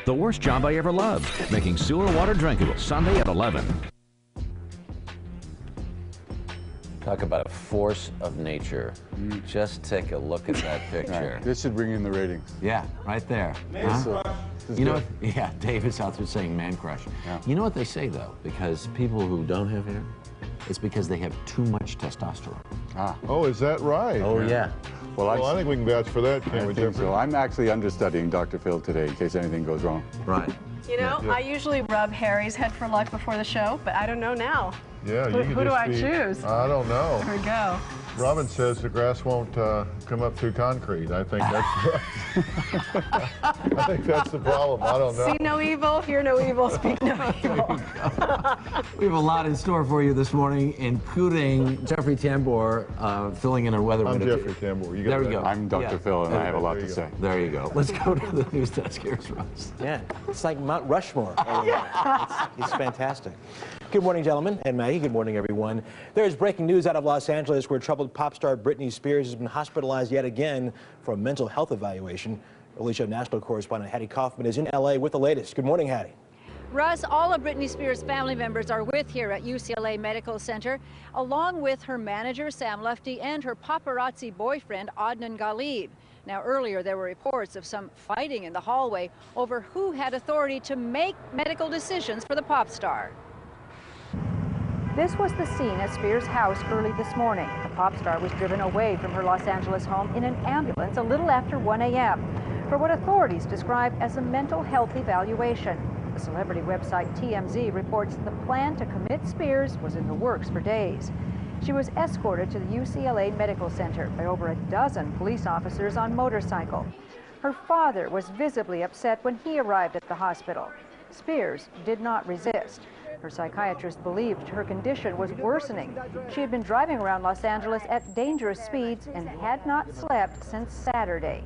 The Worst Job I Ever Loved, making sewer water drinkable, Sunday at 11. Talk about a force of nature. Just take a look at that picture. Right. This should bring in the ratings. Yeah, right there. This You know what? Yeah, David's out there saying man crush. Yeah. You know what they say, though? Because people who don't have hair, it's because they have too much testosterone. Ah. Oh, is that right? Oh, yeah. Well, I think we can vouch for that, I can't we, think Jeffrey? so. I'm actually understudying Dr. Phil today in case anything goes wrong. Right. You know, I usually rub Harry's head for luck before the show, but I don't know now. Yeah, Who do I choose? I don't know. Here we go. Robin says the grass won't come up through concrete. I think that's I think that's the problem. I don't know. See no evil, hear no evil, speak no evil. We have a lot in store for you this morning, including Jeffrey Tambor filling in our weather. I'm Jeffrey Tambor. You got There we that? go. I'm Dr. Phil, and I have a lot to say. There you go. Let's go to the news desk. Here's Russ. Yeah, it's like Mount Rushmore. It's fantastic. Good morning, gentlemen, and Maggie. Good morning, everyone. There's breaking news out of Los Angeles where troubled pop star Britney Spears has been hospitalized yet again for a mental health evaluation. Early Show national correspondent Hattie Kaufman is in L.A. with the latest. Good morning, Hattie. Russ, all of Britney Spears' family members are with here at UCLA Medical Center, along with her manager, Sam Lufty, and her paparazzi boyfriend, Adnan Ghalib. Now, earlier there were reports of some fighting in the hallway over who had authority to make medical decisions for the pop star. This was the scene at Spears' house early this morning. The pop star was driven away from her Los Angeles home in an ambulance a little after 1 a.m. for what authorities describe as a mental health evaluation. The celebrity website TMZ reports the plan to commit Spears was in the works for days. She was escorted to the UCLA Medical Center by over a dozen police officers on motorcycle. Her father was visibly upset when he arrived at the hospital. Spears did not resist. Her psychiatrist believed her condition was worsening. She had been driving around Los Angeles at dangerous speeds and had not slept since Saturday.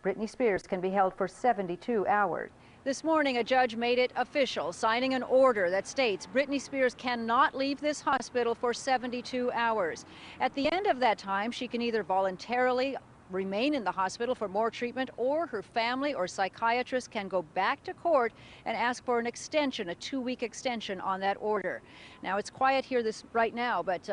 Britney Spears can be held for 72 hours. This morning, a judge made it official, signing an order that states Britney Spears cannot leave this hospital for 72 hours. At the end of that time, she can either voluntarily remain in the hospital for more treatment, or her family or psychiatrist can go back to court and ask for an extension, a 2-week extension on that order. Now, it's quiet here right now, but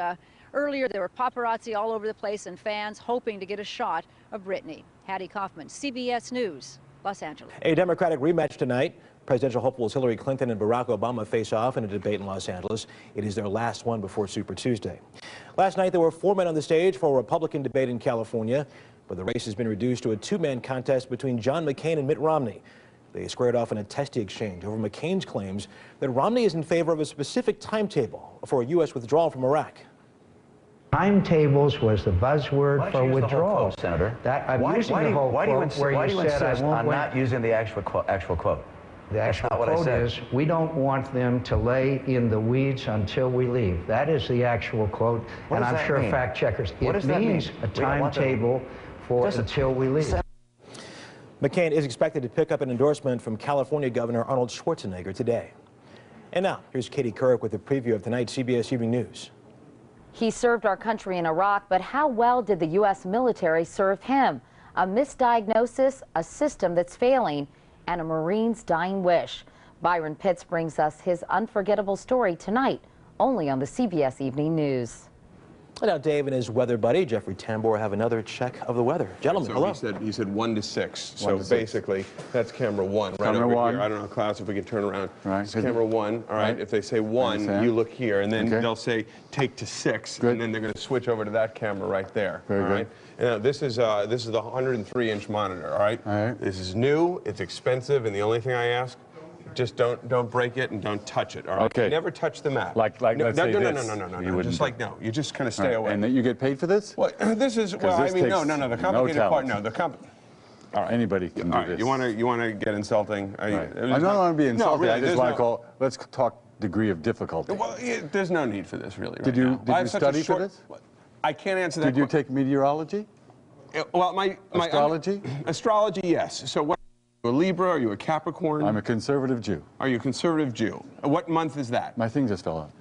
earlier there were paparazzi all over the place and fans hoping to get a shot of Britney. Hattie Kaufman, CBS News, Los Angeles. A Democratic rematch tonight. Presidential hopefuls Hillary Clinton and Barack Obama face off in a debate in Los Angeles. It is their last one before Super Tuesday. Last night, there were 4 men on the stage for a Republican debate in California, but the race has been reduced to a 2-man contest between John McCain and Mitt Romney. They squared off in a testy exchange over McCain's claims that Romney is in favor of a specific timetable for a U.S. withdrawal from Iraq. Timetables was the buzzword for withdrawal, Senator. That I'm using the whole quote where you said I won't. I'm not using the actual quote. The actual not what I quote said. is, we don't want them to lay in the weeds until we leave. That is the actual quote, What and does I'm that sure mean? fact checkers. What It does that mean? means a We don't want them- timetable for until we leave. McCain is expected to pick up an endorsement from California Governor Arnold Schwarzenegger today. And now, here's Katie Couric with a preview of tonight's CBS Evening News. He served our country in Iraq, but how well did the U.S. military serve him? A misdiagnosis, a system that's failing, and a Marine's dying wish. Byron Pitts brings us his unforgettable story tonight, only on the CBS Evening News. And now Dave and his weather buddy, Jeffrey Tambor, have another check of the weather. Gentlemen, hello. He said 1 to 6. So 1 to 6. basically, that's camera 1 right Camera over 1. here. I don't know, Klaus, if we can turn around. Right. It's camera 1. All right. Right. If they say 1, Understand. you look here, and then Okay. they'll say take to 6, Good. and then they're going to switch over to that camera right there. Very all good. right. And now this is the 103-inch monitor. All right. All right. This is new. It's expensive, and the only thing I ask, just don't break it and don't touch it. All right. Okay. Never touch the map. Like no, let's no, say no, no, this. no, no, no, You no. wouldn't Just do like no. You just kind of All stay right. away. And that you get paid for this? Well, this is well. I this mean, no. takes The no complicated part. talent. No, All right. Anybody can do All right, this. you want to get insulting? Right. I don't want to be insulting. No, really, I just there's want no- to call. Let's talk degree of difficulty. Well, there's no need for this, really. Did right you now. did I you have such a study for short- this? I can't answer that. Did you take meteorology? Well, my Astrology? astrology, yes. So what? Are you a Libra? Are you a Capricorn? I'm a conservative Jew. Are you a conservative Jew? What month is that? My thing just fell out.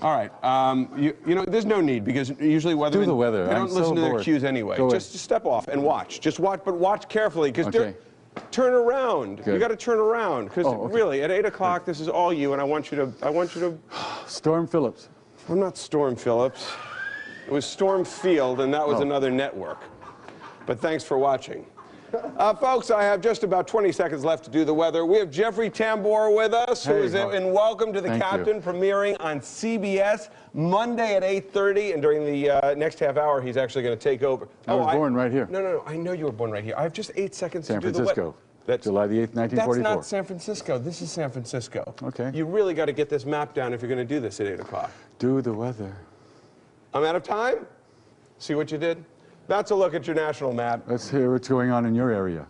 All right. You know, there's no need because usually weathermen, Do the weather. They don't I'm so listen to their bored. cues anyway. Go ahead. Just step off and watch. Just watch, but watch carefully because Okay. Turn around. Good. You got to turn around because really, at 8 o'clock, this is all you, and I want you to. Storm Phillips. I'm not Storm Phillips. It was Storm Field, and that was another network. But thanks for watching. Folks, I have just about 20 seconds left to do the weather. We have Jeffrey Tambor with us, who is in Welcome to the Captain, premiering on CBS Monday at 8:30, and during the next half hour, he's actually going to take over. I was born right here. No, I know you were born right here. I have just 8 seconds San to do the weather. Francisco. That's July the 8th, 1944. That's not San Francisco. This is San Francisco. Okay. You really got to get this map down if you're going to do this at 8 o'clock. Do the weather. I'm out of time? See what you did? That's a look at your national map. Let's hear what's going on in your area.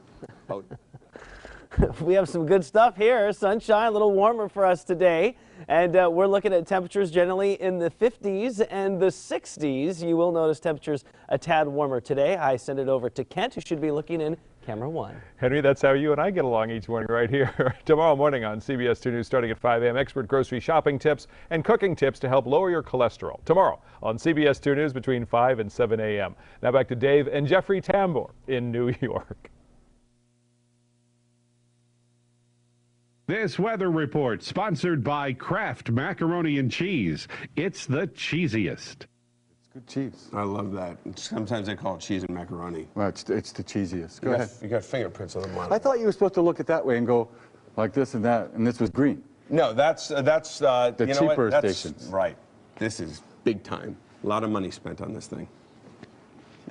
We have some good stuff here. Sunshine, a little warmer for us today. And we're looking at temperatures generally in the 50s and the 60s. You will notice temperatures a tad warmer today. I send it over to Kent, who should be looking in camera 1. Henry, that's how you and I get along each morning right here. Tomorrow morning on CBS 2 News starting at 5 a.m. expert grocery shopping tips and cooking tips to help lower your cholesterol. Tomorrow on CBS 2 News between 5 and 7 a.m. Now back to Dave and Jeffrey Tambor in New York. This weather report sponsored by Kraft Macaroni and Cheese. It's the cheesiest. It's good cheese. I love that. Sometimes they call it cheese and macaroni. Well, it's the cheesiest. Go ahead. You got fingerprints on the monitor. I thought you were supposed to look at that way and go like this and that, and this was green. No, that's the you know cheaper what? That's, stations. Right. This is big time. A lot of money spent on this thing.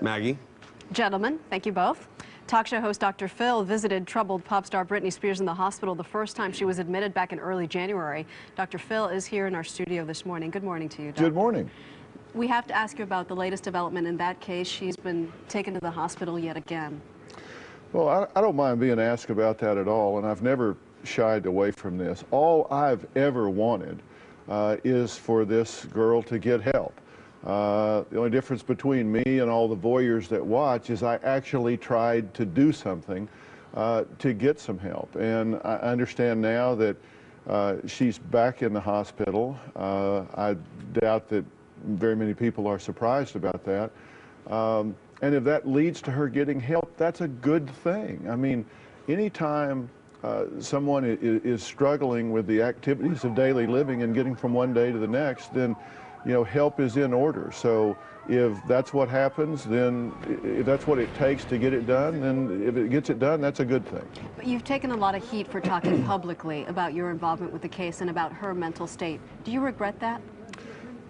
Maggie? Gentlemen, thank you both. Talk show host Dr. Phil visited troubled pop star Britney Spears in the hospital the first time she was admitted back in early January. Dr. Phil is here in our studio this morning. Good morning to you, Doctor. Good morning. We have to ask you about the latest development in that case. She's been taken to the hospital yet again. Well, I don't mind being asked about that at all, and I've never shied away from this. All I've ever wanted is for this girl to get help. The only difference between me and all the voyeurs that watch is I actually tried to do something to get some help. And I understand now that she's back in the hospital. I doubt that very many people are surprised about that. And if that leads to her getting help, that's a good thing. I mean, anytime someone is struggling with the activities of daily living and getting from one day to the next, then you know, help is in order. So if that's what happens, then if that's what it takes to get it done, then if it gets it done, that's a good thing. But you've taken a lot of heat for talking publicly about your involvement with the case and about her mental state. Do you regret that?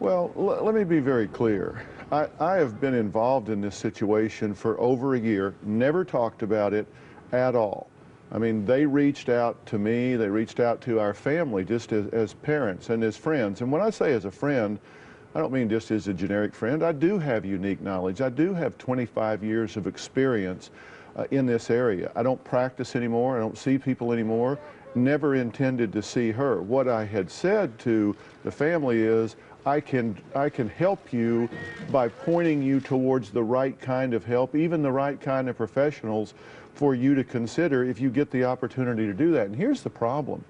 Well, let me be very clear. I have been involved in this situation for over a year, never talked about it at all. I mean, they reached out to me, they reached out to our family just as parents and as friends. And when I say as a friend, I don't mean just as a generic friend. I do have unique knowledge. I do have 25 years of experience in this area. I don't practice anymore. I don't see people anymore. Never intended to see her. What I had said to the family is, I can help you by pointing you towards the right kind of help, even the right kind of professionals for you to consider if you get the opportunity to do that. And here's the problem,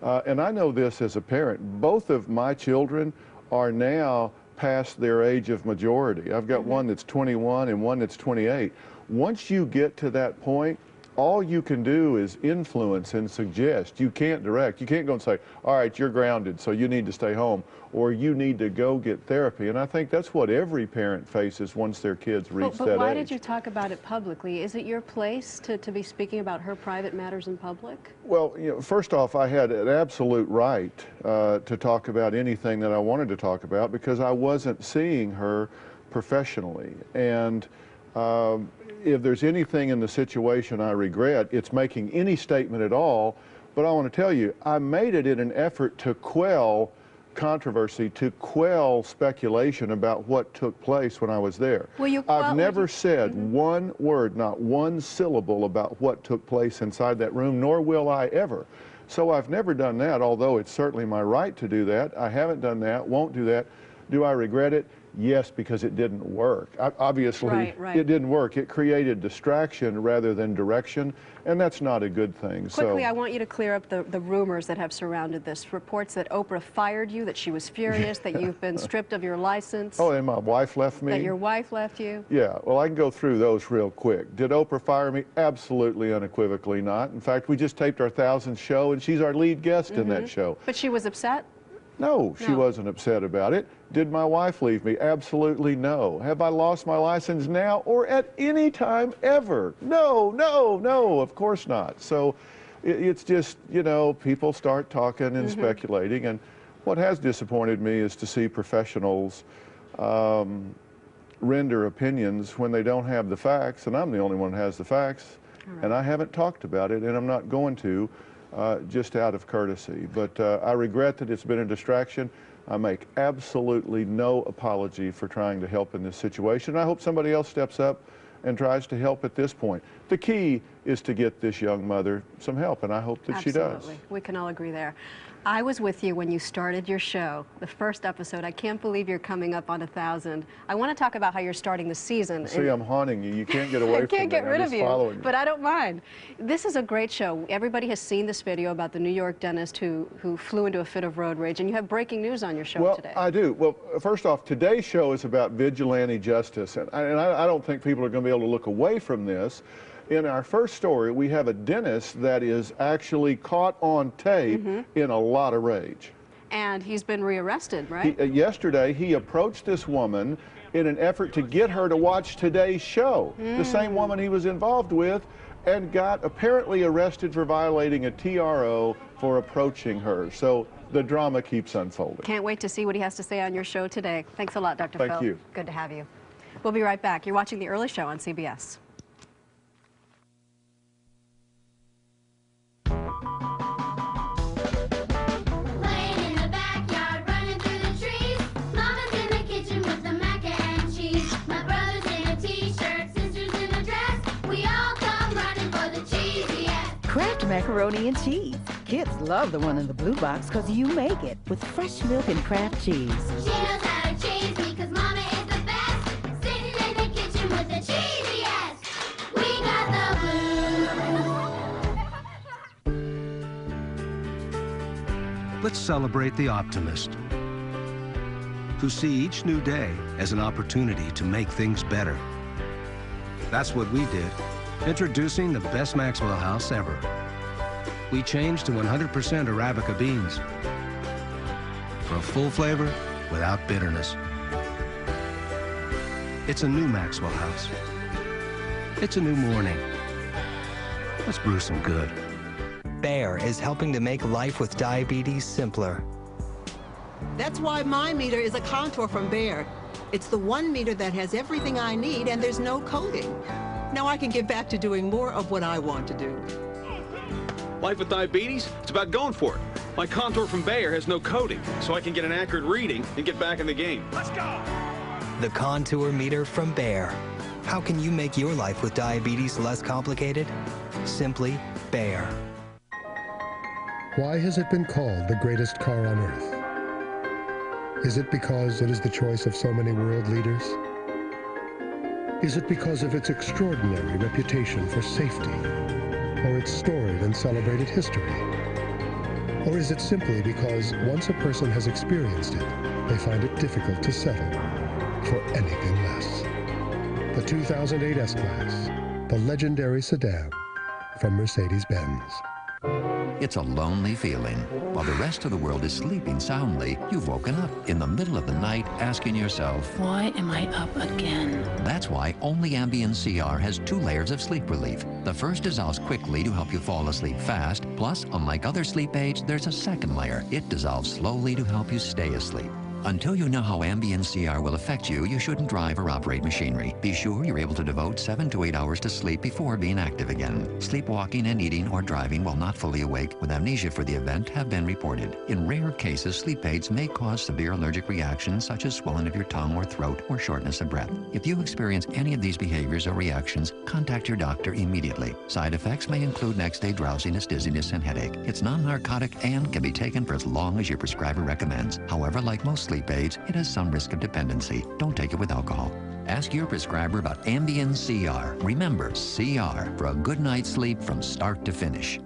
and I know this as a parent. Both of my children are now past their age of majority. I've got one that's 21 and one that's 28. Once you get to that point, all you can do is influence and suggest. You can't direct. You can't go and say, all right, you're grounded, so you need to stay home, or you need to go get therapy. And I think that's what every parent faces once their kids reach that age. But why did you talk about it publicly? Is it your place to be speaking about her private matters in public? Well, you know, first off, I had an absolute right to talk about anything that I wanted to talk about because I wasn't seeing her professionally. And if there's anything in the situation I regret, it's making any statement at all. But I want to tell you, I made it in an effort to quell controversy, to quell speculation about what took place when I was there. I've never said one word, not one syllable about what took place inside that room, nor will I ever. So I've never done that, although it's certainly my right to do that. I haven't done that, won't do that. Do I regret it? Yes, because it didn't work. Obviously, it didn't work. It created distraction rather than direction, and that's not a good thing. Quickly, I want you to clear up the rumors that have surrounded this. Reports that Oprah fired you, that she was furious, that you've been stripped of your license. Oh, and my wife left me? That your wife left you? Yeah, well, I can go through those real quick. Did Oprah fire me? Absolutely, unequivocally not. In fact, we just taped our 1000th show, and she's our lead guest in that show. But she was upset? No, she wasn't upset about it. Did my wife leave me? Absolutely no. Have I lost my license now or at any time ever? No, no, no, of course not. So it's just, you know, people start talking and speculating. And what has disappointed me is to see professionals render opinions when they don't have the facts, and I'm the only one who has the facts. And I haven't talked about it, and I'm not going to. Just out of courtesy. But I regret that it's been a distraction. I make absolutely no apology for trying to help in this situation. I hope somebody else steps up and tries to help at this point. The key is to get this young mother some help, and I hope that she does. Absolutely. We can all agree there. I was with you when you started your show, the first episode. I can't believe you're coming up on 1,000. I want to talk about how you're starting the season. See, I'm haunting you. You can't get away from me. I can't get rid of you, but I don't mind. This is a great show. Everybody has seen this video about the New York dentist who flew into a fit of road rage, and you have breaking news on your show today. I do. Well, first off, today's show is about vigilante justice, and I don't think people are going to be able to look away from this. In our first story, we have a dentist that is actually caught on tape in a lot of rage. And he's been rearrested, right? Yesterday, he approached this woman in an effort to get her to watch today's show, the same woman he was involved with, and got apparently arrested for violating a TRO for approaching her. So the drama keeps unfolding. Can't wait to see what he has to say on your show today. Thanks a lot, Dr. Phil. Thank you. Good to have you. We'll be right back. You're watching The Early Show on CBS. Kraft macaroni and cheese. Kids love the one in the blue box because you make it with fresh milk and Kraft cheese. She knows how to cheese because Mama is the best. Sitting in the kitchen with the cheesiest. We got the blue. Let's celebrate the optimist who see each new day as an opportunity to make things better. That's what we did. Introducing the best Maxwell house ever. We changed to 100% Arabica beans for a full flavor without bitterness. It's a new Maxwell house. It's a new morning. Let's brew some good. Bayer is helping to make life with diabetes simpler. That's why my meter is a Contour from Bayer. It's the one meter that has everything I need and there's no coding. Now I can get back to doing more of what I want to do. Life with diabetes, it's about going for it. My Contour from Bayer has no coding, so I can get an accurate reading and get back in the game. Let's go! The Contour meter from Bayer. How can you make your life with diabetes less complicated? Simply Bayer. Why has it been called the greatest car on earth? Is it because it is the choice of so many world leaders? Is it because of its extraordinary reputation for safety, or its storied and celebrated history? Or is it simply because once a person has experienced it, they find it difficult to settle for anything less? The 2008 S-Class, the legendary sedan from Mercedes-Benz. It's a lonely feeling. While the rest of the world is sleeping soundly, you've woken up in the middle of the night asking yourself, why am I up again? That's why only Ambien CR has 2 layers of sleep relief. The first dissolves quickly to help you fall asleep fast. Plus, unlike other sleep aids, there's a second layer. It dissolves slowly to help you stay asleep. Until you know how Ambien CR will affect you, you shouldn't drive or operate machinery. Be sure you're able to devote 7 to 8 hours to sleep before being active again. Sleepwalking and eating or driving while not fully awake with amnesia for the event have been reported. In rare cases, sleep aids may cause severe allergic reactions such as swelling of your tongue or throat or shortness of breath. If you experience any of these behaviors or reactions, contact your doctor immediately. Side effects may include next-day drowsiness, dizziness, and headache. It's non-narcotic and can be taken for as long as your prescriber recommends. However, like most sleep sleep aids, it has some risk of dependency. Don't take it with alcohol. Ask your prescriber about Ambien CR. Remember, CR for a good night's sleep from start to finish.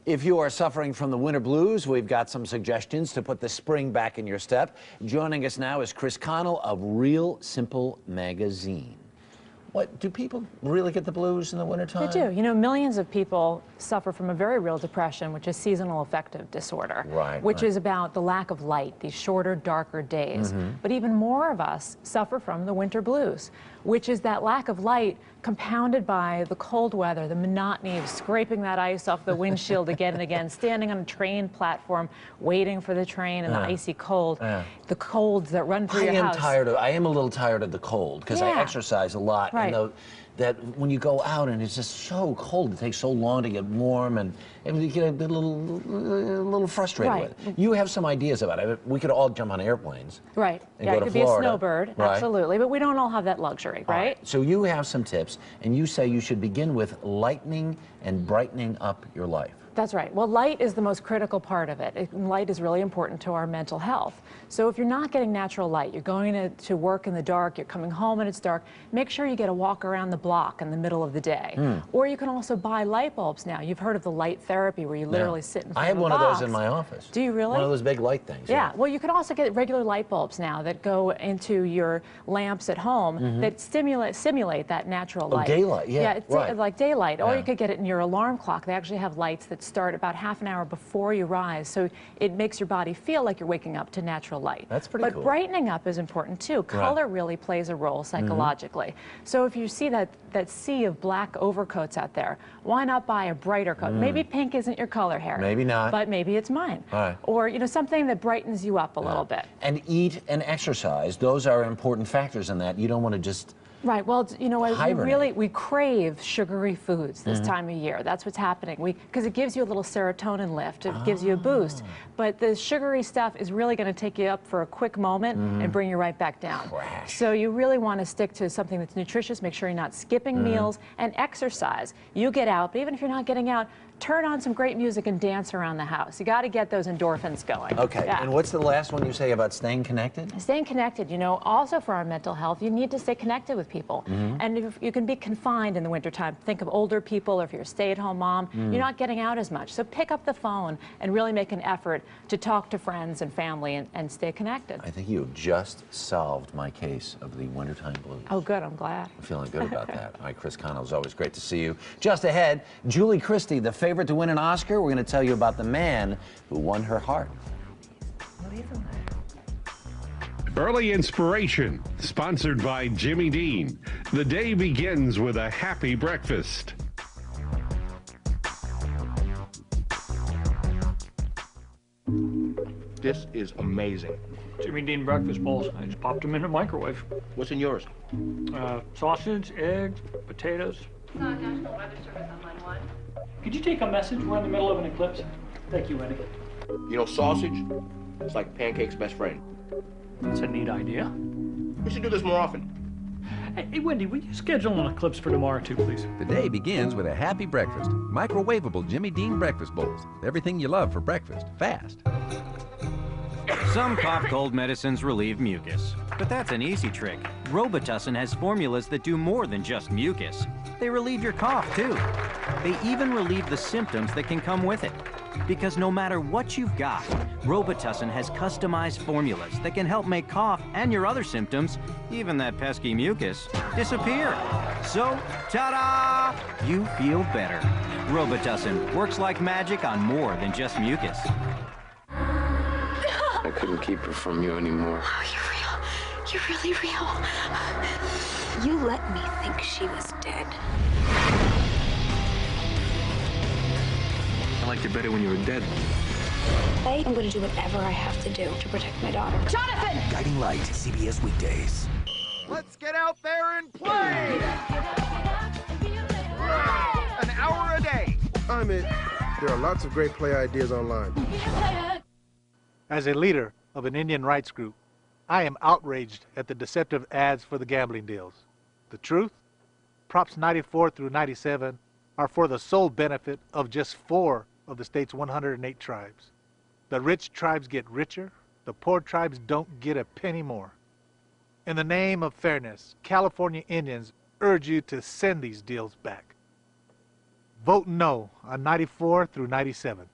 If you are suffering from the winter blues, we've got some suggestions to put the spring back in your step. Joining us now is Chris Connell of Real Simple Magazine. What, do people really get the blues in the wintertime? They do. You know, millions of people suffer from a very real depression, which is seasonal affective disorder, which is about the lack of light, these shorter, darker days. But even more of us suffer from the winter blues, which is that lack of light compounded by the cold weather, the monotony of scraping that ice off the windshield again and again, standing on a train platform, waiting for the train in the icy cold, the colds that run through your house. I am a little tired of the cold because I exercise a lot. And that when you go out and it's just so cold, it takes so long to get warm, and you get a little frustrated with it. You have some ideas about it. We could all jump on airplanes. And go it to could Florida. be a snowbird, absolutely, but we don't all have that luxury, right? So you have some tips, and you say you should begin with lightening and brightening up your life. That's right. Well, light is the most critical part of it. Light is really important to our mental health. So if you're not getting natural light, you're going to work in the dark, you're coming home and it's dark, make sure you get a walk around the block in the middle of the day. Or you can also buy light bulbs now. You've heard of the light therapy where you literally sit in front of a box. I have one of those in my office. Do you really? One of those big light things. Yeah. Well, you can also get regular light bulbs now that go into your lamps at home that simulate that natural light. Daylight, Yeah, it's like daylight. Or you could get it in your alarm clock. They actually have lights that start about half an hour before you rise, so it makes your body feel like you're waking up to natural light. That's pretty cool. But brightening up is important too. Color really plays a role psychologically. So if you see that sea of black overcoats out there, why not buy a brighter coat? Maybe pink isn't your color, Harry. Maybe not. But maybe it's mine. Or something that brightens you up a little bit. And eat and exercise. Those are important factors in that. You don't want to just Right. Well, we crave sugary foods this time of year. That's what's happening. Because it gives you a little serotonin lift. It gives you a boost. But the sugary stuff is really going to take you up for a quick moment and bring you right back down. So you really want to stick to something that's nutritious. Make sure you're not skipping meals and exercise. You get out, but even if you're not getting out, turn on some great music and dance around the house. You got to get those endorphins going. Okay. And what's the last one you say about staying connected? Staying connected. Also for our mental health, you need to stay connected with people. And if you can be confined in the wintertime, think of older people, or if you're a stay-at-home mom, you're not getting out as much. So pick up the phone and really make an effort to talk to friends and family and stay connected. I think you have just solved my case of the wintertime blues. Oh, good. I'm glad. I'm feeling good about that. All right, Chris Connell, it's always great to see you. Just ahead, Julie Christie, the favorite to win an Oscar. We're going to tell you about the man who won her heart. What is it? Early inspiration, sponsored by Jimmy Dean. The day begins with a happy breakfast. This is amazing. Jimmy Dean breakfast bowls. I just popped them in the microwave. What's in yours? Sausage, eggs, potatoes. National Weather Service on line 1. Could you take a message? We're in the middle of an eclipse. Thank you, Wendy. You know, sausage, it's like pancake's best friend. That's a neat idea. We should do this more often. Hey, Wendy, will you schedule an eclipse for tomorrow, too, please? The day begins with a happy breakfast. Microwavable Jimmy Dean breakfast bowls. Everything you love for breakfast, fast. Some cough cold medicines relieve mucus, but that's an easy trick. Robitussin has formulas that do more than just mucus. They relieve your cough, too. They even relieve the symptoms that can come with it. Because no matter what you've got, Robitussin has customized formulas that can help make cough and your other symptoms, even that pesky mucus, disappear. So, ta-da! You feel better. Robitussin works like magic on more than just mucus. I couldn't keep her from you anymore. Oh, you're real. You're really real. You let me think she was dead. I liked you better when you were dead. I am going to do whatever I have to do to protect my daughter. Jonathan! Guiding Light, CBS weekdays. Let's get out there and play! An hour a day. I'm it. There are lots of great play ideas online. As a leader of an Indian rights group, I am outraged at the deceptive ads for the gambling deals. The truth? Props 94 through 97 are for the sole benefit of just 4 of the state's 108 tribes. The rich tribes get richer, the poor tribes don't get a penny more. In the name of fairness, California Indians urge you to send these deals back. Vote no on 94 through 97.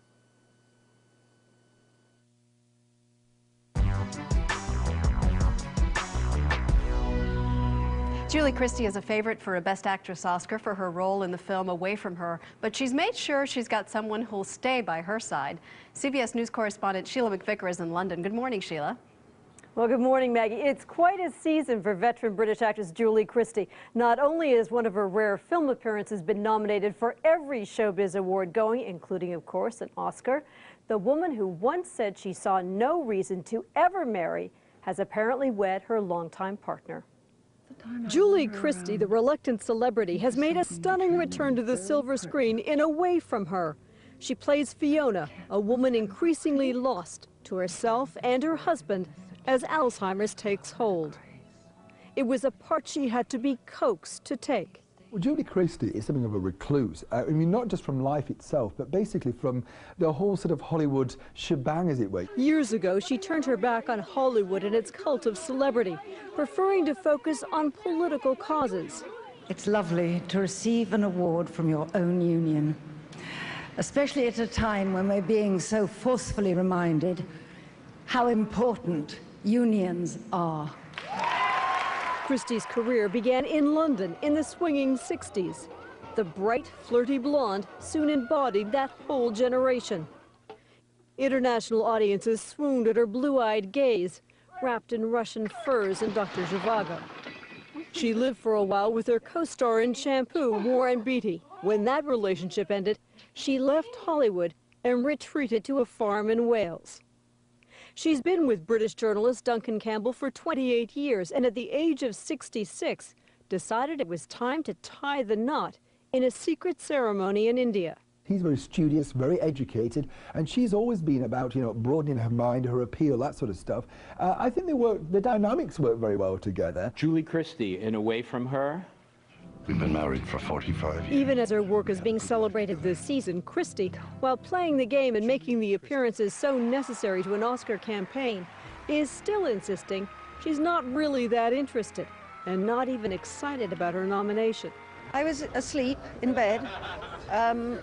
Julie Christie is a favorite for a Best Actress Oscar for her role in the film Away From Her, but she's made sure she's got someone who'll stay by her side. CBS News correspondent Sheila McVicker is in London. Good morning, Sheila. Well, good morning, Maggie. It's quite a season for veteran British actress Julie Christie. Not only has one of her rare film appearances been nominated for every showbiz award going, including, of course, an Oscar, the woman who once said she saw no reason to ever marry has apparently wed her longtime partner. Julie Christie, the reluctant celebrity, has made a stunning return to the silver screen in Away From Her. She plays Fiona, a woman increasingly lost to herself and her husband as Alzheimer's takes hold. It was a part she had to be coaxed to take. Well, Julie Christie is something of a recluse. I mean, not just from life itself, but basically from the whole sort of Hollywood shebang, as it were. Years ago, she turned her back on Hollywood and its cult of celebrity, preferring to focus on political causes. It's lovely to receive an award from your own union, especially at a time when we're being so forcefully reminded how important unions are. Christie's career began in London in the swinging 60s. The bright, flirty blonde soon embodied that whole generation. International audiences swooned at her blue-eyed gaze, wrapped in Russian furs and Dr. Zhivago. She lived for a while with her co-star in Shampoo, Warren Beatty. When that relationship ended, she left Hollywood and retreated to a farm in Wales. She's been with British journalist Duncan Campbell for 28 years, and at the age of 66, decided it was time to tie the knot in a secret ceremony in India. He's very studious, very educated, and she's always been about, you know, broadening her mind, her appeal, that sort of stuff. I think the dynamics work very well together. Julie Christie in Away From Her. We've been married for 45 years. Even as her work is being celebrated this season, Christie, while playing the game and making the appearances so necessary to an Oscar campaign, is still insisting she's not really that interested and not even excited about her nomination. I was asleep in bed, and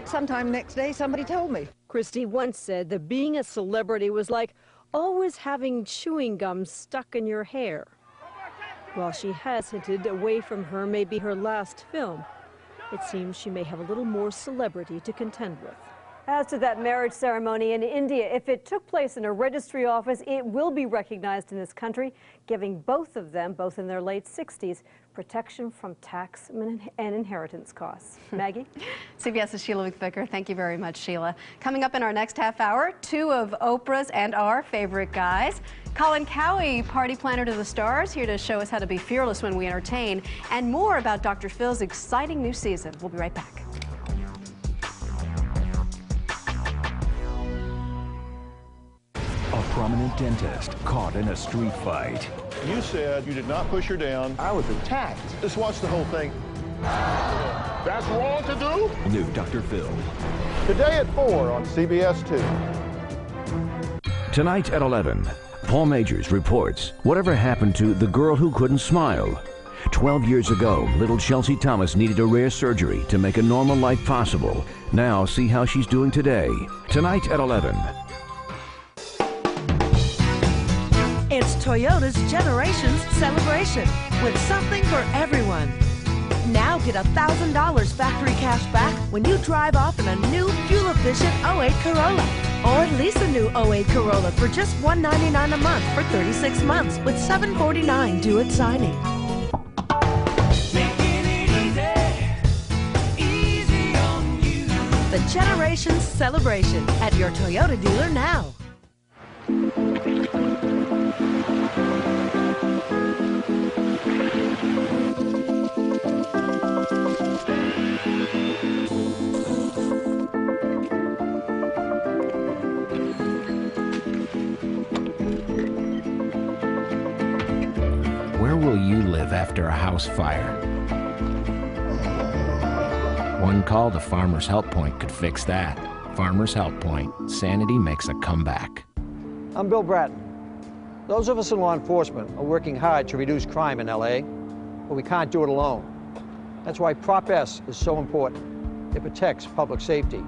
sometime next day somebody told me. Christie once said that being a celebrity was like always having chewing gum stuck in your hair. While she has hinted Away From Her may be her last film, it seems she may have a little more celebrity to contend with. As to that marriage ceremony in India, if it took place in a registry office, it will be recognized in this country, giving both of them, both in their late 60s, protection from tax and inheritance costs. Maggie? CBS's Sheila McVicker. Thank you very much, Sheila. Coming up in our next half hour, two of Oprah's and our favorite guys. Colin Cowie, party planner to the stars, here to show us how to be fearless when we entertain, and more about Dr. Phil's exciting new season. We'll be right back. A prominent dentist caught in a street fight. You said you did not push her down. I was attacked. Just watch the whole thing. That's wrong to do? New Dr. Phil. Today at 4 on CBS 2. Tonight at 11, Paul Majors reports whatever happened to the girl who couldn't smile. 12 years ago, little Chelsea Thomas needed a rare surgery to make a normal life possible. Now see how she's doing today. Tonight at 11. It's Toyota's Generations Celebration with something for everyone. Now get $1,000 factory cash back when you drive off in a new fuel-efficient 08 Corolla. Or lease a new 08 Corolla for just $199 a month for 36 months with $749 due at signing. Easy on you. The Generations Celebration at your Toyota dealer now. Where will you live after a house fire? One call to Farmers Help Point could fix that. Farmers Help Point, sanity makes a comeback. I'm Bill Bratton. Those of us in law enforcement are working hard to reduce crime in LA, but we can't do it alone. That's why Prop S is so important. It protects public safety.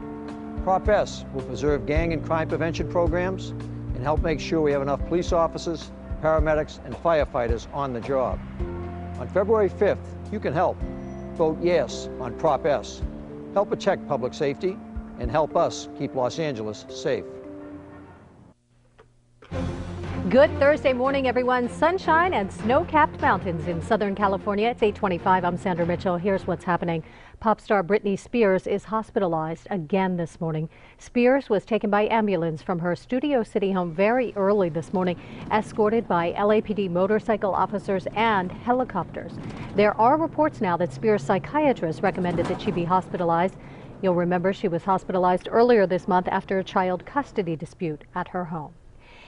Prop S will preserve gang and crime prevention programs and help make sure we have enough police officers, paramedics, and firefighters on the job. On February 5th, you can help. Vote yes on Prop S. Help protect public safety and help us keep Los Angeles safe. Good Thursday morning, everyone. Sunshine and snow-capped mountains in Southern California. It's 8:25. I'm Sandra Mitchell. Here's what's happening. Pop star Britney Spears is hospitalized again this morning. Spears was taken by ambulance from her Studio City home very early this morning, escorted by LAPD motorcycle officers and helicopters. There are reports now that Spears' psychiatrist recommended that she be hospitalized. You'll remember she was hospitalized earlier this month after a child custody dispute at her home.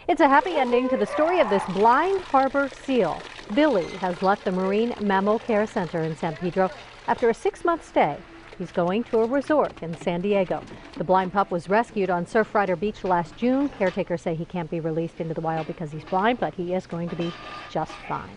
It's a happy ending to the story of this blind harbor seal. Billy has left the Marine Mammal Care Center in San Pedro after a 6-month stay. He's going to a resort in San Diego. The blind pup was rescued on Surfrider Beach last June. Caretakers say he can't be released into the wild because he's blind, but he is going to be just fine.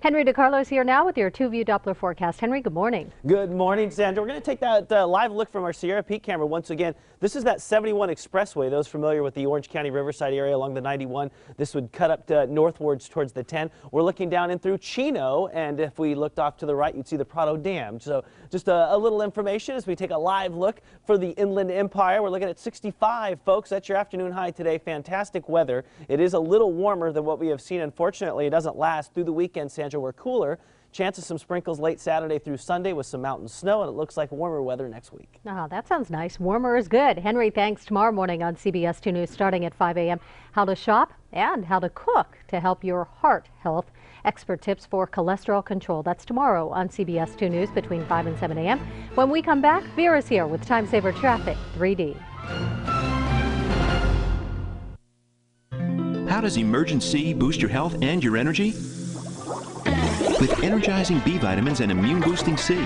Henry DeCarlo's here now with your 2-view Doppler forecast. Henry, good morning. Good morning, Sandra. We're going to take that live look from our Sierra Peak camera once again. This is that 71 expressway. Those familiar with the Orange County Riverside area along the 91, this would cut up to northwards towards the 10. We're looking down in through Chino, and if we looked off to the right, you'd see the Prado Dam. So just a little information as we take a live look for the Inland Empire. We're looking at 65, folks. That's your afternoon high today. Fantastic weather. It is a little warmer than what we have seen. Unfortunately, it doesn't last through the weekend, Sandra. We're cooler. Chance of some sprinkles late Saturday through Sunday with some mountain snow, and it looks like warmer weather next week. Oh, that sounds nice. Warmer is good. Henry, thanks. Tomorrow morning on CBS 2 News starting at 5 a.m. how to shop and how to cook to help your heart health. Expert tips for cholesterol control. That's tomorrow on CBS 2 News between 5 and 7 a.m. When we come back, Vera's here with Time Saver Traffic 3D. How does Emergency boost your health and your energy? With energizing B vitamins and immune-boosting C.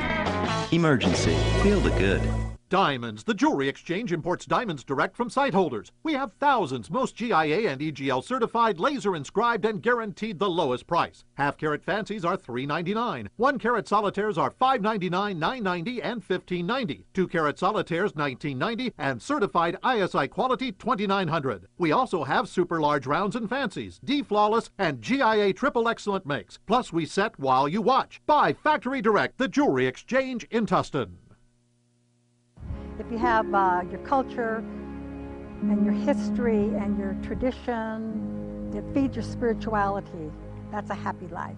Emergency. Feel the good. Diamonds. The Jewelry Exchange imports diamonds direct from site holders. We have thousands, most GIA and EGL certified, laser inscribed, and guaranteed the lowest price. Half-carat fancies are $3.99. 1-carat solitaires are $5.99, $9.90, and $15.90. 2-carat solitaires $19.90, and certified ISI quality $2,900. We also have super large rounds and fancies, D Flawless, and GIA Triple Excellent makes. Plus, we set while you watch. Buy Factory Direct, the Jewelry Exchange in Tustin. If you have your culture and your history and your tradition, it feeds your spirituality. That's a happy life.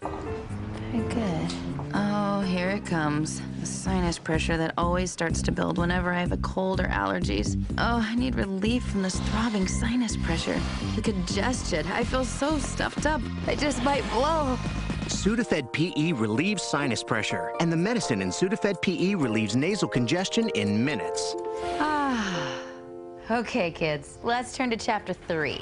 Very good. Oh, here it comes. The sinus pressure that always starts to build whenever I have a cold or allergies. Oh, I need relief from this throbbing sinus pressure. The congestion. I feel so stuffed up. I just might blow. Sudafed PE relieves sinus pressure, and the medicine in Sudafed PE relieves nasal congestion in minutes. Ah. Okay, kids, let's turn to chapter 3.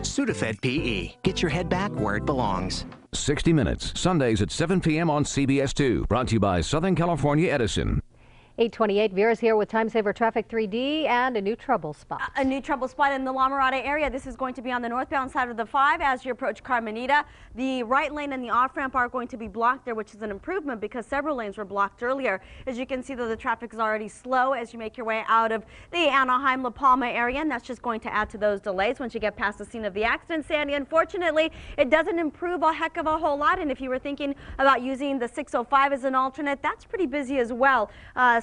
Sudafed PE. Get your head back where it belongs. 60 Minutes, Sundays at 7 p.m. on CBS 2. Brought to you by Southern California Edison. 8:28. Vera's here with Time Saver Traffic 3D and a new trouble spot. A new trouble spot in the La Mirada area. This is going to be on the northbound side of the 5 as you approach Carmenita. The right lane and the off-ramp are going to be blocked there, which is an improvement because several lanes were blocked earlier. As you can see, though, the traffic is already slow as you make your way out of the Anaheim La Palma area, and that's just going to add to those delays once you get past the scene of the accident. Sandy, unfortunately, it doesn't improve a heck of a whole lot, and if you were thinking about using the 605 as an alternate, that's pretty busy as well.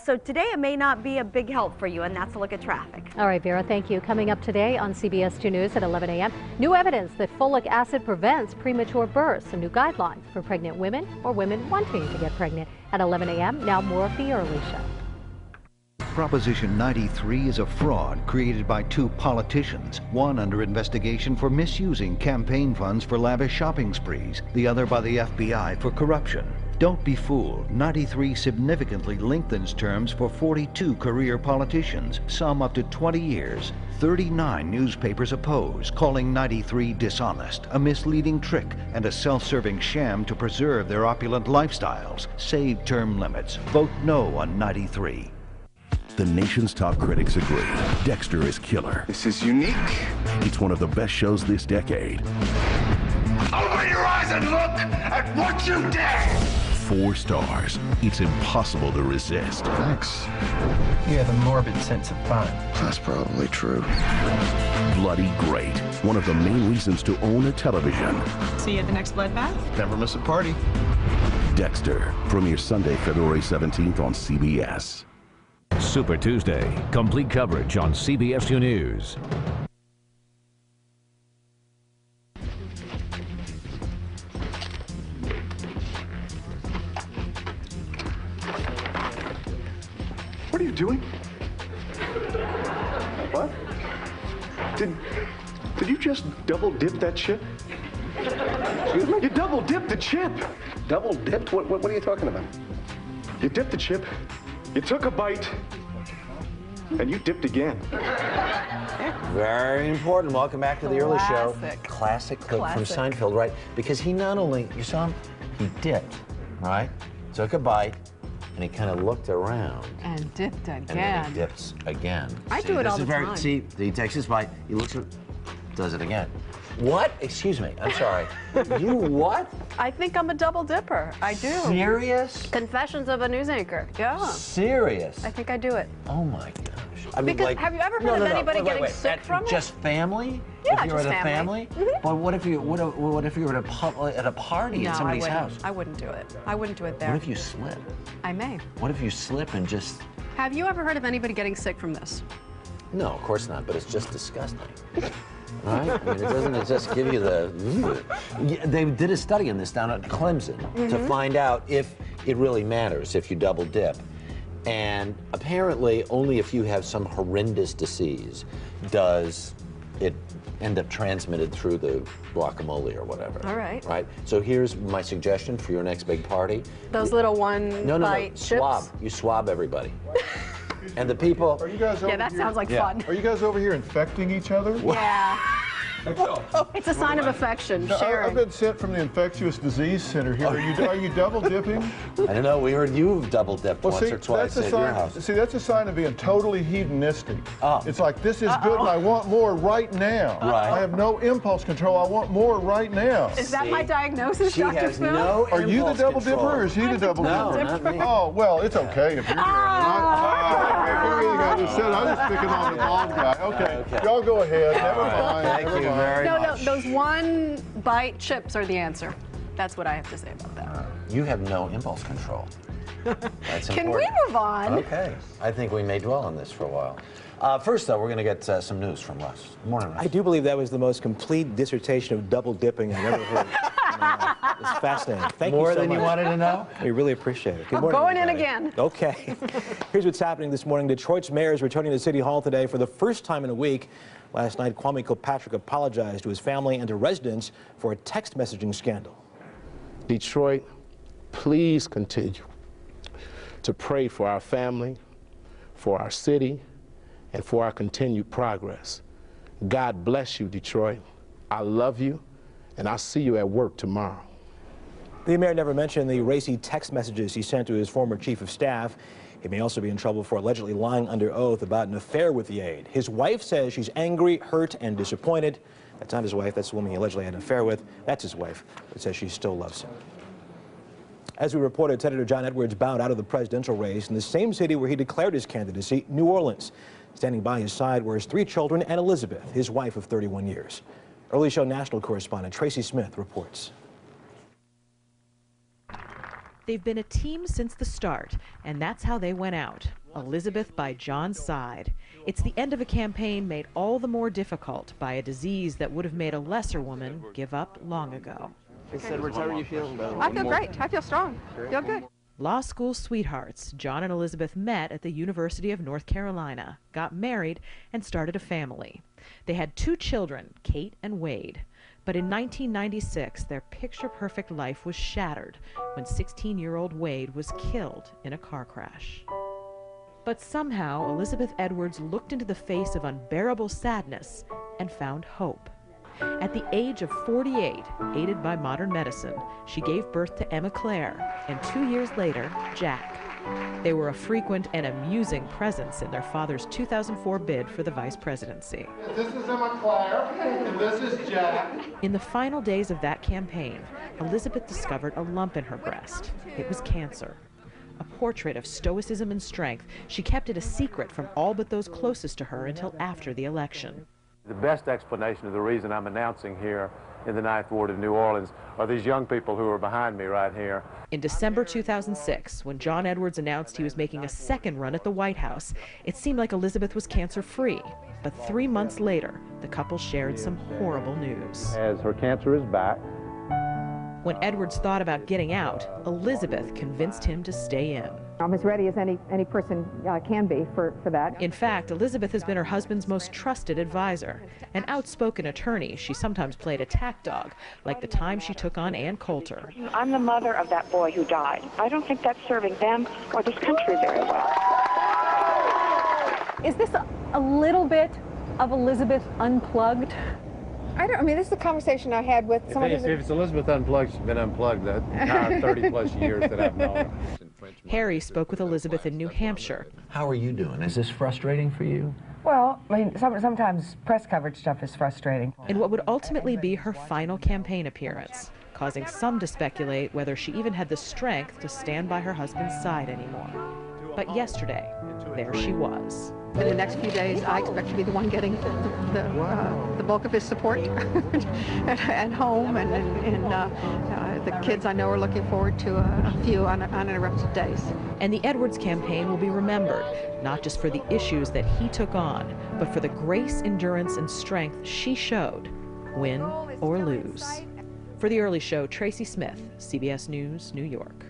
So today it may not be a big help for you, and that's a look at traffic. All right, Vera, thank you. Coming up today on CBS 2 News at 11 a.m., new evidence that folic acid prevents premature births, a new guideline for pregnant women or women wanting to get pregnant at 11 a.m. Now more of the early show. Proposition 93 is a fraud created by 2 politicians, one under investigation for misusing campaign funds for lavish shopping sprees, the other by the FBI for corruption. Don't be fooled. 93 significantly lengthens terms for 42 career politicians, some up to 20 years. 39 newspapers oppose, calling 93 dishonest, a misleading trick, and a self-serving sham to preserve their opulent lifestyles. Save term limits. Vote no on 93. The nation's top critics agree. Dexter is killer. This is unique. It's one of the best shows this decade. Open your eyes and look at what you did! 4 stars. It's impossible to resist. Thanks. You have a morbid sense of fun. That's probably true. Bloody great. One of the main reasons to own a television. See you at the next bloodbath? Never miss a party. Dexter. Premieres Sunday, February 17th on CBS. Super Tuesday. Complete coverage on CBS 2 News. What are you doing? What? Did you just double dip that chip? Excuse me? You double dipped the chip. Double dipped? What are you talking about? You dipped the chip, you took a bite, and you dipped again. Very important. Welcome back to the early show. Classic clip from Classic. Seinfeld, right? Because he not only, you saw him, he dipped, right? Took a bite, and he kind of looked around. And dipped again. And then he dips again. I do it all the time. See, he takes his bite, he looks at, does it again. What? Excuse me, I'm sorry. You what? I think I'm a double dipper. I do. Serious? Confessions of a news anchor. Yeah. Serious? I think I do it. Oh my gosh. I mean, Because like, have you ever heard of anybody getting sick At from it? just family? Yeah, if you're just at a family? But what if you were at a party No, at somebody's I house? wouldn't. I wouldn't do it. I wouldn't do it there. What if you slip? I may. What if you slip and just? Have you ever heard of anybody getting sick from this? No, of course not. But it's just disgusting. Right? I mean, doesn't it just give you the? They did a study on this down at Clemson to find out if it really matters if you double dip. And apparently, only if you have some horrendous disease does it end up transmitted through the guacamole or whatever. All right. Right? So here's my suggestion for your next big party. Those little one No, bite chips? swab. You swab everybody. And the people. Are you guys over Yeah, that here? sounds like fun. Are you guys over here infecting each other? Yeah. It's a sign of affection, No, sharing. I've been sent from the Infectious Disease Center here. Are you double dipping? I don't know. We heard you've double dipped once or twice at your house. See, that's a sign of being totally hedonistic. It's like, this is good and I want more right now. Right. I have no impulse control. I want more right now. Is that my diagnosis, She Dr. has Phil? no Are you the impulse double control. dipper or is he the double No, dipper? not me. Oh, well, it's okay if you're doing it. I just said I was picking on the bald guy. Okay, y'all go ahead. Never mind. Thank you very No, much. those one bite chips are the answer. That's what I have to say about that. You have no impulse control. That's Can important. we move on? Okay. I think we may dwell on this for a while. First, though, we're going to get some news from Russ. Good morning, Russ. I do believe that was the most complete dissertation of double dipping I've ever heard. It's fascinating. Thank you so much. More than you wanted to know? We really appreciate it. Good I'm morning, going in everybody. again. Okay. Here's what's happening this morning. Detroit's mayor is returning to City Hall today for the first time in a week. Last night, Kwame Kilpatrick apologized to his family and to residents for a text messaging scandal. Detroit, please continue to pray for our family, for our city, and for our continued progress. God bless you, Detroit. I love you, and I'll see you at work tomorrow. The mayor never mentioned the racy text messages he sent to his former chief of staff. He may also be in trouble for allegedly lying under oath about an affair with the aide. His wife says she's angry, hurt, and disappointed. That's not his wife. That's the woman he allegedly had an affair with. That's his wife, but says she still loves him. As we reported, Senator John Edwards bowed out of the presidential race in the same city where he declared his candidacy, New Orleans. Standing by his side were his 3 children and Elizabeth, his wife of 31 years. Early Show national correspondent Tracy Smith reports. They've been a team since the start, and that's how they went out. Elizabeth by John's side. It's the end of a campaign made all the more difficult by a disease that would have made a lesser woman give up long ago. Miss Edwards, how are you feeling? I feel great. I feel strong. Feel good. Law school sweethearts, John and Elizabeth met at the University of North Carolina, got married, and started a family. They had 2 children, Kate and Wade. But in 1996, their picture-perfect life was shattered when 16-year-old Wade was killed in a car crash. But somehow, Elizabeth Edwards looked into the face of unbearable sadness and found hope. At the age of 48, aided by modern medicine, she gave birth to Emma Claire, and 2 years later, Jack. They were a frequent and amusing presence in their father's 2004 bid for the vice presidency. This is Emma Claire, and this is Jack. In the final days of that campaign, Elizabeth discovered a lump in her breast. It was cancer. A portrait of stoicism and strength, she kept it a secret from all but those closest to her until after the election. The best explanation of the reason I'm announcing here in the 9th Ward of New Orleans are these young people who are behind me right here. In December 2006, when John Edwards announced he was making a second run at the White House, it seemed like Elizabeth was cancer-free. But 3 months later, the couple shared some horrible news. As her cancer is back. When Edwards thought about getting out, Elizabeth convinced him to stay in. I'm as ready as any person can be for that. In fact, Elizabeth has been her husband's most trusted advisor. An outspoken attorney, she sometimes played attack dog, like the time she took on Ann Coulter. I'm the mother of that boy who died. I don't think that's serving them or this country very well. Is this a little bit of Elizabeth unplugged? I mean, this is a conversation I had with someone If it's Elizabeth Unplugged, she's been unplugged the entire 30-plus years that I've known her. Harry spoke with Elizabeth in New Hampshire. How are you doing? Is this frustrating for you? Well, I mean, sometimes press coverage stuff is frustrating. In what would ultimately be her final campaign appearance, causing some to speculate whether she even had the strength to stand by her husband's side anymore. But yesterday, there she was. In the next few days, I expect to be the one getting the bulk of his support at home, and the kids I know are looking forward to a few uninterrupted days. And the Edwards campaign will be remembered, not just for the issues that he took on, but for the grace, endurance, and strength she showed, win or lose. For The Early Show, Tracy Smith, CBS News, New York.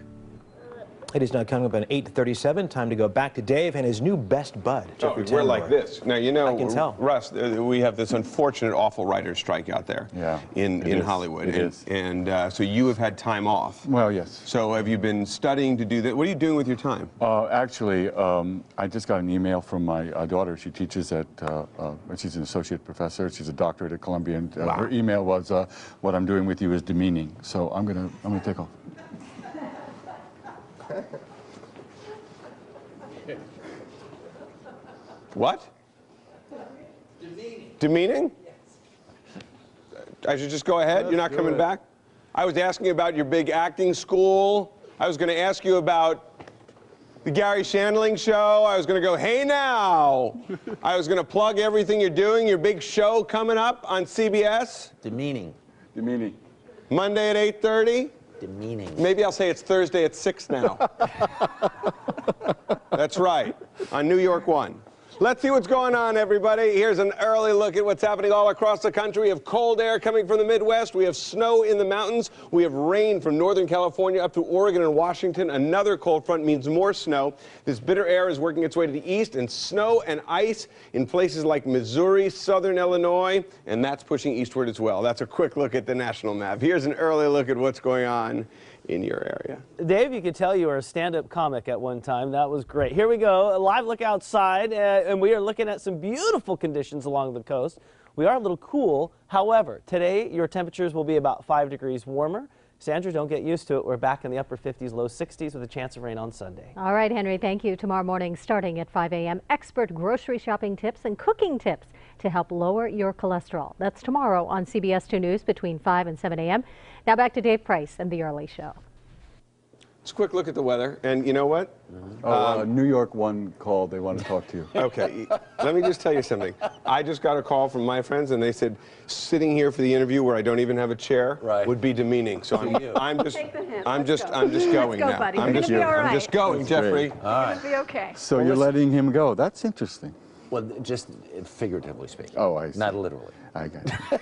It is now coming up on 8:37. Time to go back to Dave and his new best bud. We're like this. Now, you know, I can tell. Russ, we have this unfortunate, awful writer's strike out there in Hollywood. So you have had time off. Well, yes. So have you been studying to do that? What are you doing with your time? Actually, I just got an email from my daughter. She teaches at, she's an associate professor. She's a doctorate at Columbia. And her email was, what I'm doing with you is demeaning. So I'm gonna take off. What? Demeaning? I should just go ahead? You're not coming back? I was asking about your big acting school. I was going to ask you about the Gary Shandling show. I was going to go, hey now. I was going to plug everything you're doing, your big show coming up on CBS. Demeaning. Demeaning. Monday at 8:30. Demeaning. Maybe I'll say it's Thursday at 6 now. That's right, on New York 1. Let's see what's going on, everybody. Here's an early look at what's happening all across the country. We have cold air coming from the Midwest. We have snow in the mountains. We have rain from Northern California up to Oregon and Washington. Another cold front means more snow. This bitter air is working its way to the east, and snow and ice in places like Missouri, southern Illinois, and that's pushing eastward as well. That's a quick look at the national map. Here's an early look at what's going on in your area. Dave, you could tell you were a stand-up comic at one time. That was great. Here we go, a live look outside, and we are looking at some beautiful conditions along the coast. We are a little cool. However, today your temperatures will be about 5 degrees warmer. Sandra, don't get used to it. We're back in the upper 50s, low 60s with a chance of rain on Sunday. All right, Henry, thank you. Tomorrow morning, starting at 5 a.m., expert grocery shopping tips and cooking tips to help lower your cholesterol. That's tomorrow on CBS 2 News between 5 and 7 a.m. Now back to Dave Price and The Early Show. Just a quick look at the weather, and you know what? New York 1 called. They want to talk to you. Okay, let me just tell you something. I just got a call from my friends, and they said sitting here for the interview where I don't even have a chair would be demeaning. So I'm just going now. Buddy. I'm just going, That's Jeffrey. great. All right. Be okay. So you're letting him go. That's interesting. Well, just figuratively speaking. Oh, I see. Not literally. I got it.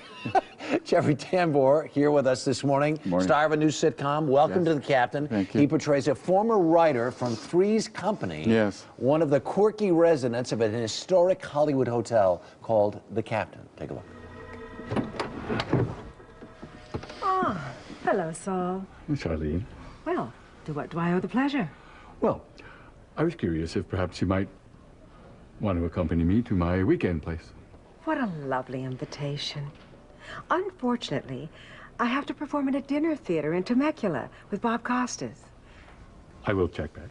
Jeffrey Tambor here with us this morning. Star of a new sitcom. Welcome to The Captain. Thank you. He portrays a former writer from Three's Company. Yes. One of the quirky residents of an historic Hollywood hotel called The Captain. Take a look. Ah, hello, Saul. Charlene. Well, to what do I owe the pleasure? Well, I was curious if perhaps you might want to accompany me to my weekend place. What a lovely invitation. Unfortunately, I have to perform at a dinner theater in Temecula with Bob Costas. I will check back.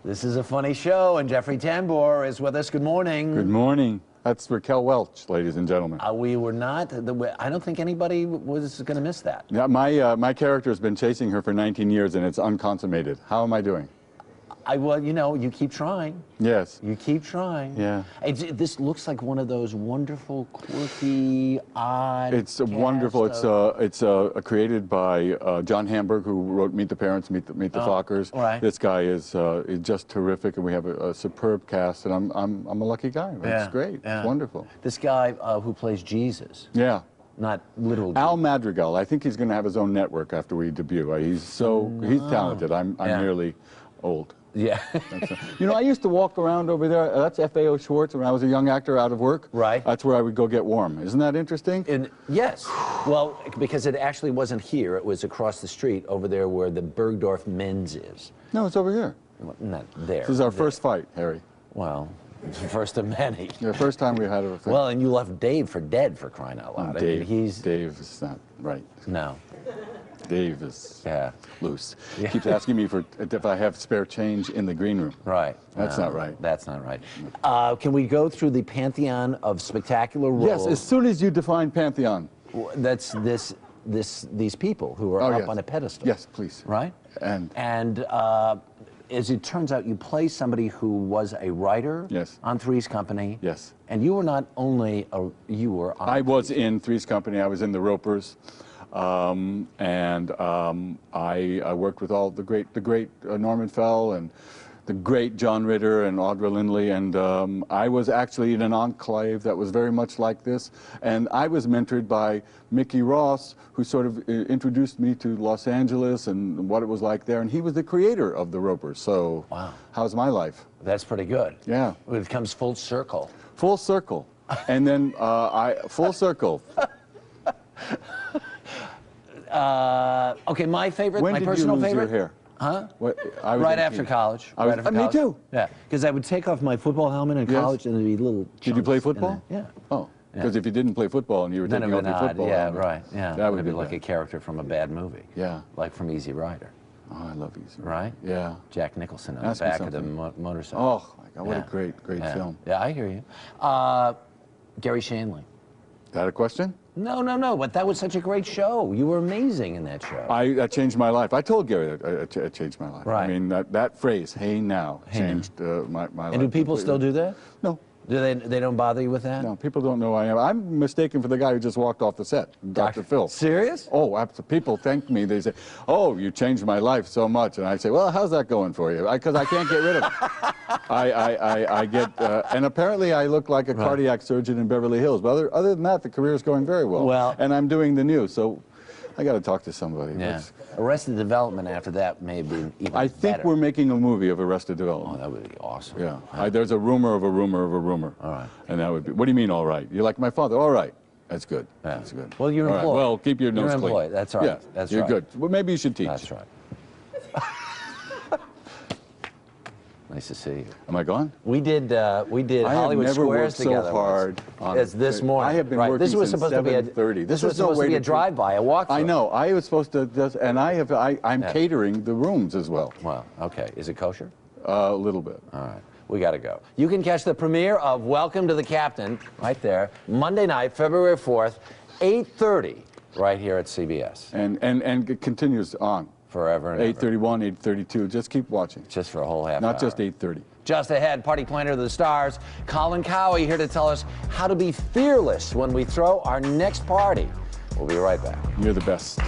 This is a funny show, and Jeffrey Tambor is with us. Good morning. Good morning. That's Raquel Welch, ladies and gentlemen. We were not. I don't think anybody was going to miss that. Yeah, my character has been chasing her for 19 years, and it's unconsummated. How am I doing? Well, you know, you keep trying. Yes. You keep trying. Yeah. This looks like one of those wonderful, quirky, odd. It's wonderful. It's created by John Hamburg, who wrote Meet the Parents, Meet the Fockers. Right. This guy is just terrific, and we have a superb cast, and I'm a lucky guy. It's great. Yeah. It's wonderful. This guy who plays Jesus. Yeah. Not little. Al Madrigal. I think he's going to have his own network after we debut. He's talented. I'm merely old. Yeah. You know, I used to walk around over there. That's FAO Schwartz when I was a young actor out of work. Right. That's where I would go get warm. Isn't that interesting? Yes. Well, because it actually wasn't here. It was across the street over there where the Bergdorf Men's is. No, it's over here. Well, not there. This is our first fight, Harry. Well, it's the first of many. The first time we had a fight. Well, and you left Dave for dead, for crying out loud. Dave, I mean, Dave is not right. No. Dave is loose. He keeps asking me if I have spare change in the green room. Right. That's not right. That's not right. Can we go through the pantheon of spectacular roles? Yes, as soon as you define pantheon. That's these people who are up on a pedestal. Yes, please. Right? And as it turns out, you play somebody who was a writer on Three's Company. Yes. And you were not only you were on I was in Three's Company. I was in the Ropers. I worked with all the great Norman Fell and the great John Ritter and Audra Lindley, and I was actually in an enclave that was very much like this, and I was mentored by Mickey Ross, who sort of introduced me to Los Angeles and what it was like there, and he was the creator of the Ropers. So wow. How's my life? That's pretty good. Yeah. It comes full circle. Full circle. And then full circle. Okay, my favorite, when my did personal you lose favorite. Your hair? Huh? Right after college. Me too. Yeah, because I would take off my football helmet in college and there'd be little. Did you play football? Yeah. Oh, because if you didn't play football and you were taking off your football helmet, right. Yeah, that would be be like a character from a bad movie. Yeah. Like from Easy Rider. Oh, I love Easy Rider. Right? Yeah. Jack Nicholson on the back of the motorcycle. Oh my God, what a great film. Yeah, I hear you. Gary Shanley. Is that a question? No, but that was such a great show. You were amazing in that show. That changed my life. I told Gary that it changed my life. Right. I mean, that phrase, hey now, changed my life. And do people still do that? No. Do they don't bother you with that? No, people don't know who I am. I'm mistaken for the guy who just walked off the set, Dr. Phil. Serious? Oh, absolutely. People thank me. They say, oh, you changed my life so much. And I say, well, how's that going for you? Because I can't get rid of it. I get, and apparently I look like a cardiac surgeon in Beverly Hills. But other than that, the career is going very well. And I'm doing the news, so I got to talk to somebody. Yeah. Arrested Development after that may be even I think better. we're making a movie of Arrested Development. Oh, that would be awesome. Yeah. There's a rumor of a rumor of a rumor. All right. And that would be, what do you mean, all right? You're like my father, all right. That's good. Yeah. That's good. Well, you're employed. Right. Well, keep your nose clean. You're employed. That's right. Yeah. That's you're right. good. Well, maybe you should teach. That's right. Nice to see you. Am I gone? We did Hollywood Squares together. I have never worked so hard on as this morning. I have been working this was since supposed to be 7:30. This was supposed to be a drive-by, a walk-through. I know. I was supposed to just, and I'm catering the rooms as well. Wow. Okay. Is it kosher? A little bit. All right. We got to go. You can catch the premiere of Welcome to the Captain right there, Monday night, February 4th, 8:30, right here at CBS. And it continues on. Forever and 8:31, 8:32. Just keep watching. Just for a whole half hour. Not just 8:30. Just ahead, party planner of the stars, Colin Cowie, here to tell us how to be fearless when we throw our next party. We'll be right back. You're the best.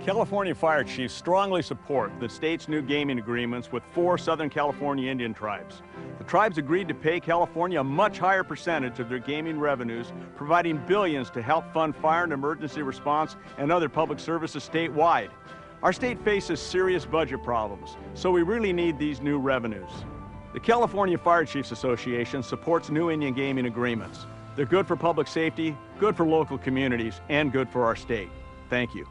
California fire chiefs strongly support the state's new gaming agreements with 4 Southern California Indian tribes. The tribes agreed to pay California a much higher percentage of their gaming revenues, providing billions to help fund fire and emergency response and other public services statewide. Our state faces serious budget problems, so we really need these new revenues. The California Fire Chiefs Association supports new Indian gaming agreements. They're good for public safety, good for local communities, and good for our state. Thank you.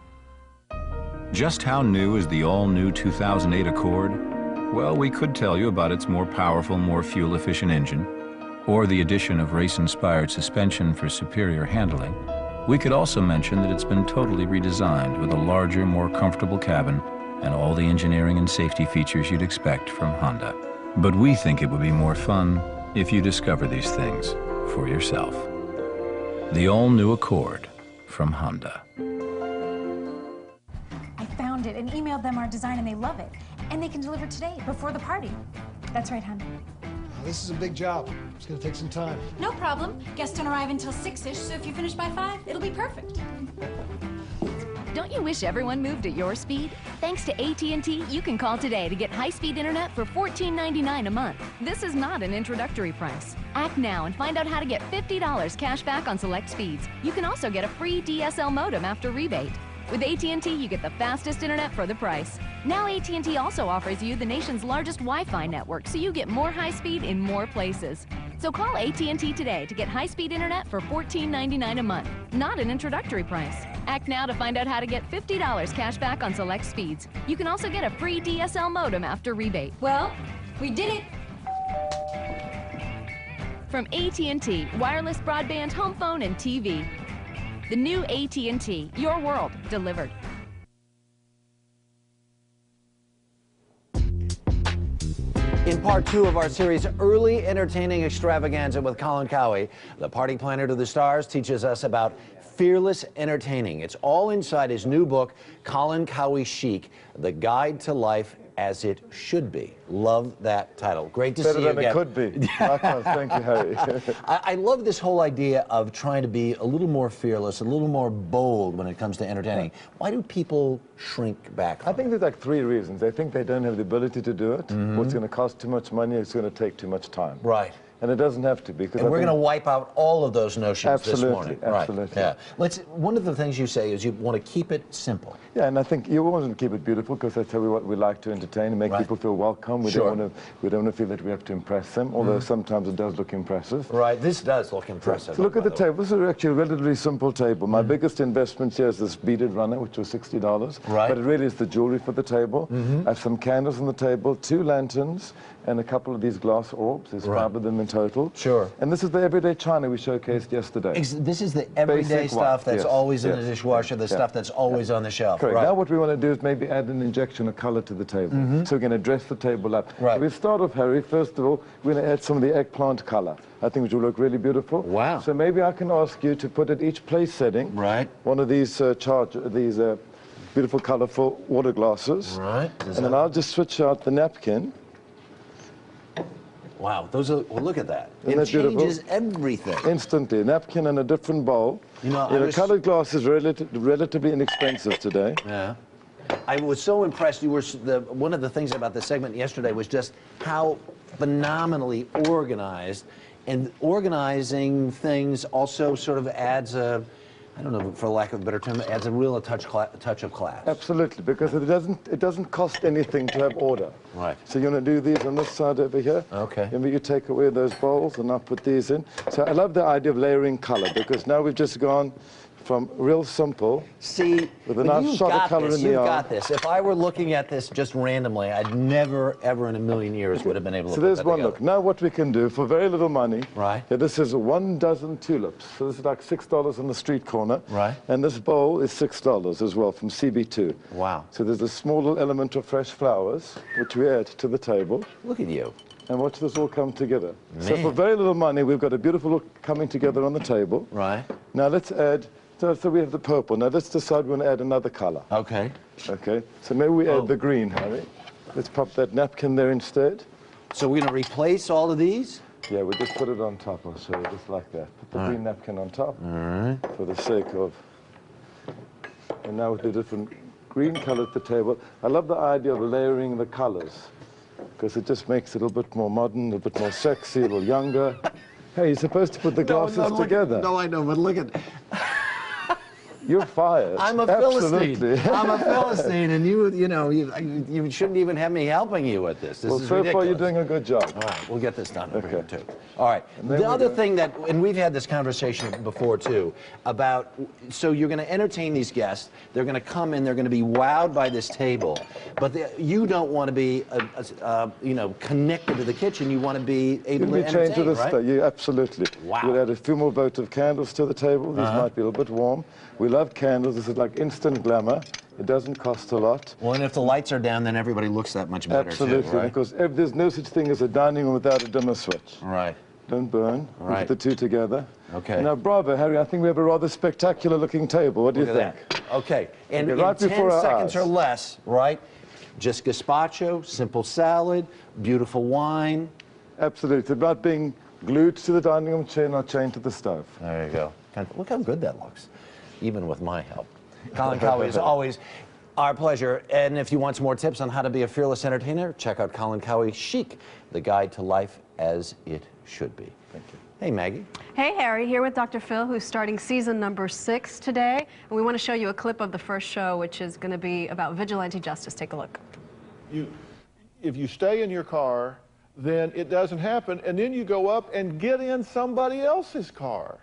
Just how new is the all-new 2008 Accord? Well, we could tell you about its more powerful, more fuel-efficient engine, or the addition of race-inspired suspension for superior handling, We could also mention that it's been totally redesigned with a larger, more comfortable cabin and all the engineering and safety features you'd expect from Honda. But we think it would be more fun if you discover these things for yourself. The all-new Accord from Honda. I found it and emailed them our design and they love it. And they can deliver today, before the party. That's right, hon. This is a big job. It's gonna take some time. No problem. Guests don't arrive until 6-ish, so if you finish by 5, it'll be perfect. Don't you wish everyone moved at your speed? Thanks to AT&T, you can call today to get high-speed internet for $14.99 a month. This is not an introductory price. Act now and find out how to get $50 cash back on select speeds. You can also get a free DSL modem after rebate. With AT&T, you get the fastest internet for the price. Now AT&T also offers you the nation's largest Wi-Fi network, so you get more high speed in more places. So call AT&T today to get high-speed internet for $14.99 a month. Not an introductory price. Act now to find out how to get $50 cash back on select speeds. You can also get a free DSL modem after rebate. Well, we did it. From AT&T, wireless broadband, home phone, and TV. The new AT&T, your world delivered. In part 2 of our series, Early Entertaining Extravaganza with Colin Cowie, the party planner to the stars teaches us about fearless entertaining. It's all inside his new book, Colin Cowie Chic, The Guide to Life as It Should Be. Love that title. Great to see you again. Better than it could be. Likewise. Thank you, Harry. I love this whole idea of trying to be a little more fearless, a little more bold when it comes to entertaining. Why do people shrink back? I think there's like 3 reasons. They think they don't have the ability to do it, or it's going to cost too much money, it's going to take too much time. Right. And it doesn't have to be. And we're going to wipe out all of those notions this morning. Absolutely. Right. Yeah. One of the things you say is you want to keep it simple. Yeah, and I think you want to keep it beautiful because that's how we like to entertain and make people feel welcome. We don't want to feel that we have to impress them, although sometimes it does look impressive. Right. This does look impressive. So look at the table. This is actually a relatively simple table. My biggest investment here is this beaded runner, which was $60. Right. But it really is the jewelry for the table. I have some candles on the table, 2 lanterns, and a couple of these glass orbs. There's 5 of them in total. Sure. And this is the everyday china we showcased yesterday. This is the everyday stuff that's always in the dishwasher, the stuff that's always on the shelf. Correct. Right. Now what we want to do is maybe add an injection of color to the table. So we're going to dress the table up. Right. So we start off, Harry, first of all, we're going to add some of the eggplant color. I think which will look really beautiful. Wow. So maybe I can ask you to put at each place setting one of these beautiful colorful water glasses. Right. And then I'll just switch out the napkin. Wow, those are, well, look at that. Isn't that changes beautiful? Everything. Instantly. A napkin and a different bowl. Colored glass is relatively inexpensive today. Yeah. I was so impressed. One of the things about the segment yesterday was just how phenomenally organized, and organizing things also sort of adds a, I don't know, for lack of a better term, adds a real touch of class. Absolutely, because it doesn't cost anything to have order. Right. So you're going to do these on this side over here. Okay. And you take away those bowls, and I'll put these in. So I love the idea of layering color, because now we've just gone from real simple. See, with a nice shot of color in the You've got this. If I were looking at this just randomly, I'd never, ever in a million years would have been able to put that together. So there's one look. Now what we can do for very little money. Right. Yeah, this is 1 dozen tulips. So this is like $6 on the street corner. Right. And this bowl is $6 as well from CB2. Wow. So there's a small little element of fresh flowers, which we add to the table. Look at you. And watch this all come together. Man. So for very little money, we've got a beautiful look coming together on the table. Right. Now let's add, so we have the purple. Now let's decide we want to add another color. Okay. Okay, so maybe we add the green, Harry. Let's pop that napkin there instead. So we're going to replace all of these? Yeah, we'll just put it on top, I'll show you, just like that. Put the green napkin on top, for the sake of, and now with the different green color at the table. I love the idea of layering the colors, because it just makes it a little bit more modern, a bit more sexy, a little younger. Hey, you're supposed to put the glasses together. No, I know, but look at... You're fired. I'm a Absolutely. Philistine. I'm a Philistine, and you shouldn't even have me helping you with this. This Well, is so ridiculous. far you're doing a good job. All right, we'll get this done over Okay. here too. All right. The other thing that, and we've had this conversation before too, about, so you're going to entertain these guests. They're going to come in. They're going to be wowed by this table, but you don't want to be, connected to the kitchen. You want to be able to entertain, change to the right? Yeah, absolutely. Wow. We'll add a few more votive candles to the table. These might be a little bit warm. We love candles. This is like instant glamour. It doesn't cost a lot. Well, and if the lights are down, then everybody looks that much better Absolutely, too, right? because there's no such thing as a dining room without a dimmer switch. Right. Don't burn. Right. Put the two together. Okay. Now, bravo, Harry. I think we have a rather spectacular looking table. What do you Look think? at that. Okay. And Okay, in right 10 before our seconds eyes. or less, right? Just gazpacho, simple salad, beautiful wine. Absolutely. It's about being glued to the dining room chair, not chained to the stove. There you go. Look how good that looks, even with my help. Colin Cowie, as always, our pleasure. And if you want some more tips on how to be a fearless entertainer, check out Colin Cowie Chic, the guide to life as it should be. Thank you. Hey, Maggie. Hey, Harry, here with Dr. Phil, who's starting season number 6 today. And we want to show you a clip of the first show, which is going to be about vigilante justice. Take a look. If you stay in your car, then it doesn't happen, and then you go up and get in somebody else's car.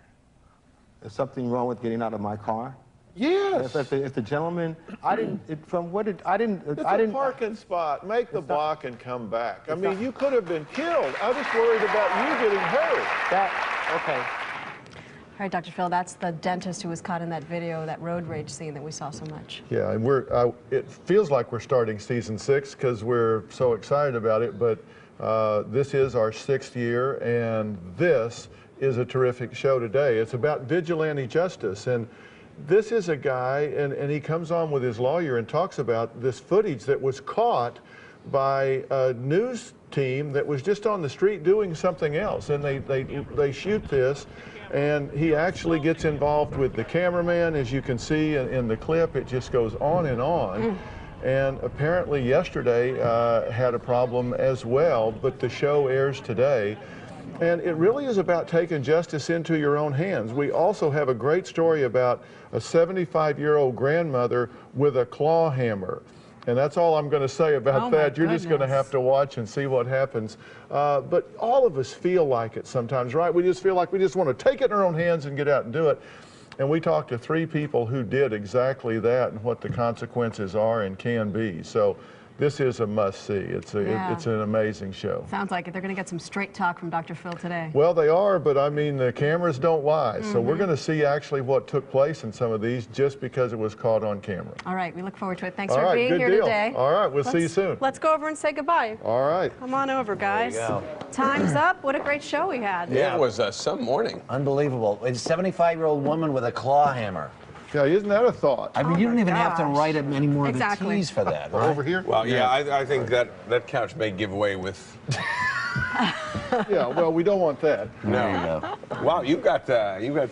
There's something wrong with getting out of my car? Yes. If the gentleman, It's a parking spot. Make the block and come back. I mean, you could have been killed. I was worried about you getting hurt. Okay. All right, Dr. Phil, that's the dentist who was caught in that video, that road rage scene that we saw so much. Yeah, and it feels like we're starting season 6 because we're so excited about it, but this is our 6th year, and this is a terrific show today. It's about vigilante justice, and this is a guy, and he comes on with his lawyer and talks about this footage that was caught by a news team that was just on the street doing something else, and they shoot this, and he actually gets involved with the cameraman. As you can see in the clip, it just goes on and on. And apparently yesterday had a problem as well, but the show airs today. And it really is about taking justice into your own hands. We also have a great story about a 75-year-old grandmother with a claw hammer. And that's all I'm going to say about that. You're just going to have to watch and see what happens. But all of us feel like it sometimes, right? We just feel like we just want to take it in our own hands and get out and do it. And we talked to 3 people who did exactly that and what the consequences are and can be. So this is a must-see. It's an amazing show. Sounds like it. They're going to get some straight talk from Dr. Phil today. Well, they are, but I mean, the cameras don't lie. So we're going to see actually what took place in some of these just because it was caught on camera. All right, we look forward to it. Thanks All for right, being good here deal. today. All right, we'll see you soon. Let's go over and say goodbye. All right. Come on over, guys. There you go. Time's up. What a great show we had. Yeah, it was some morning. Unbelievable. It's a 75-year-old woman with a claw hammer. Yeah, isn't that a thought? I mean, you don't even have to write any more of the T's for that, right? Over here? Well, yeah, I think that couch may give way with... Yeah, well, we don't want that. No. Wow, you've got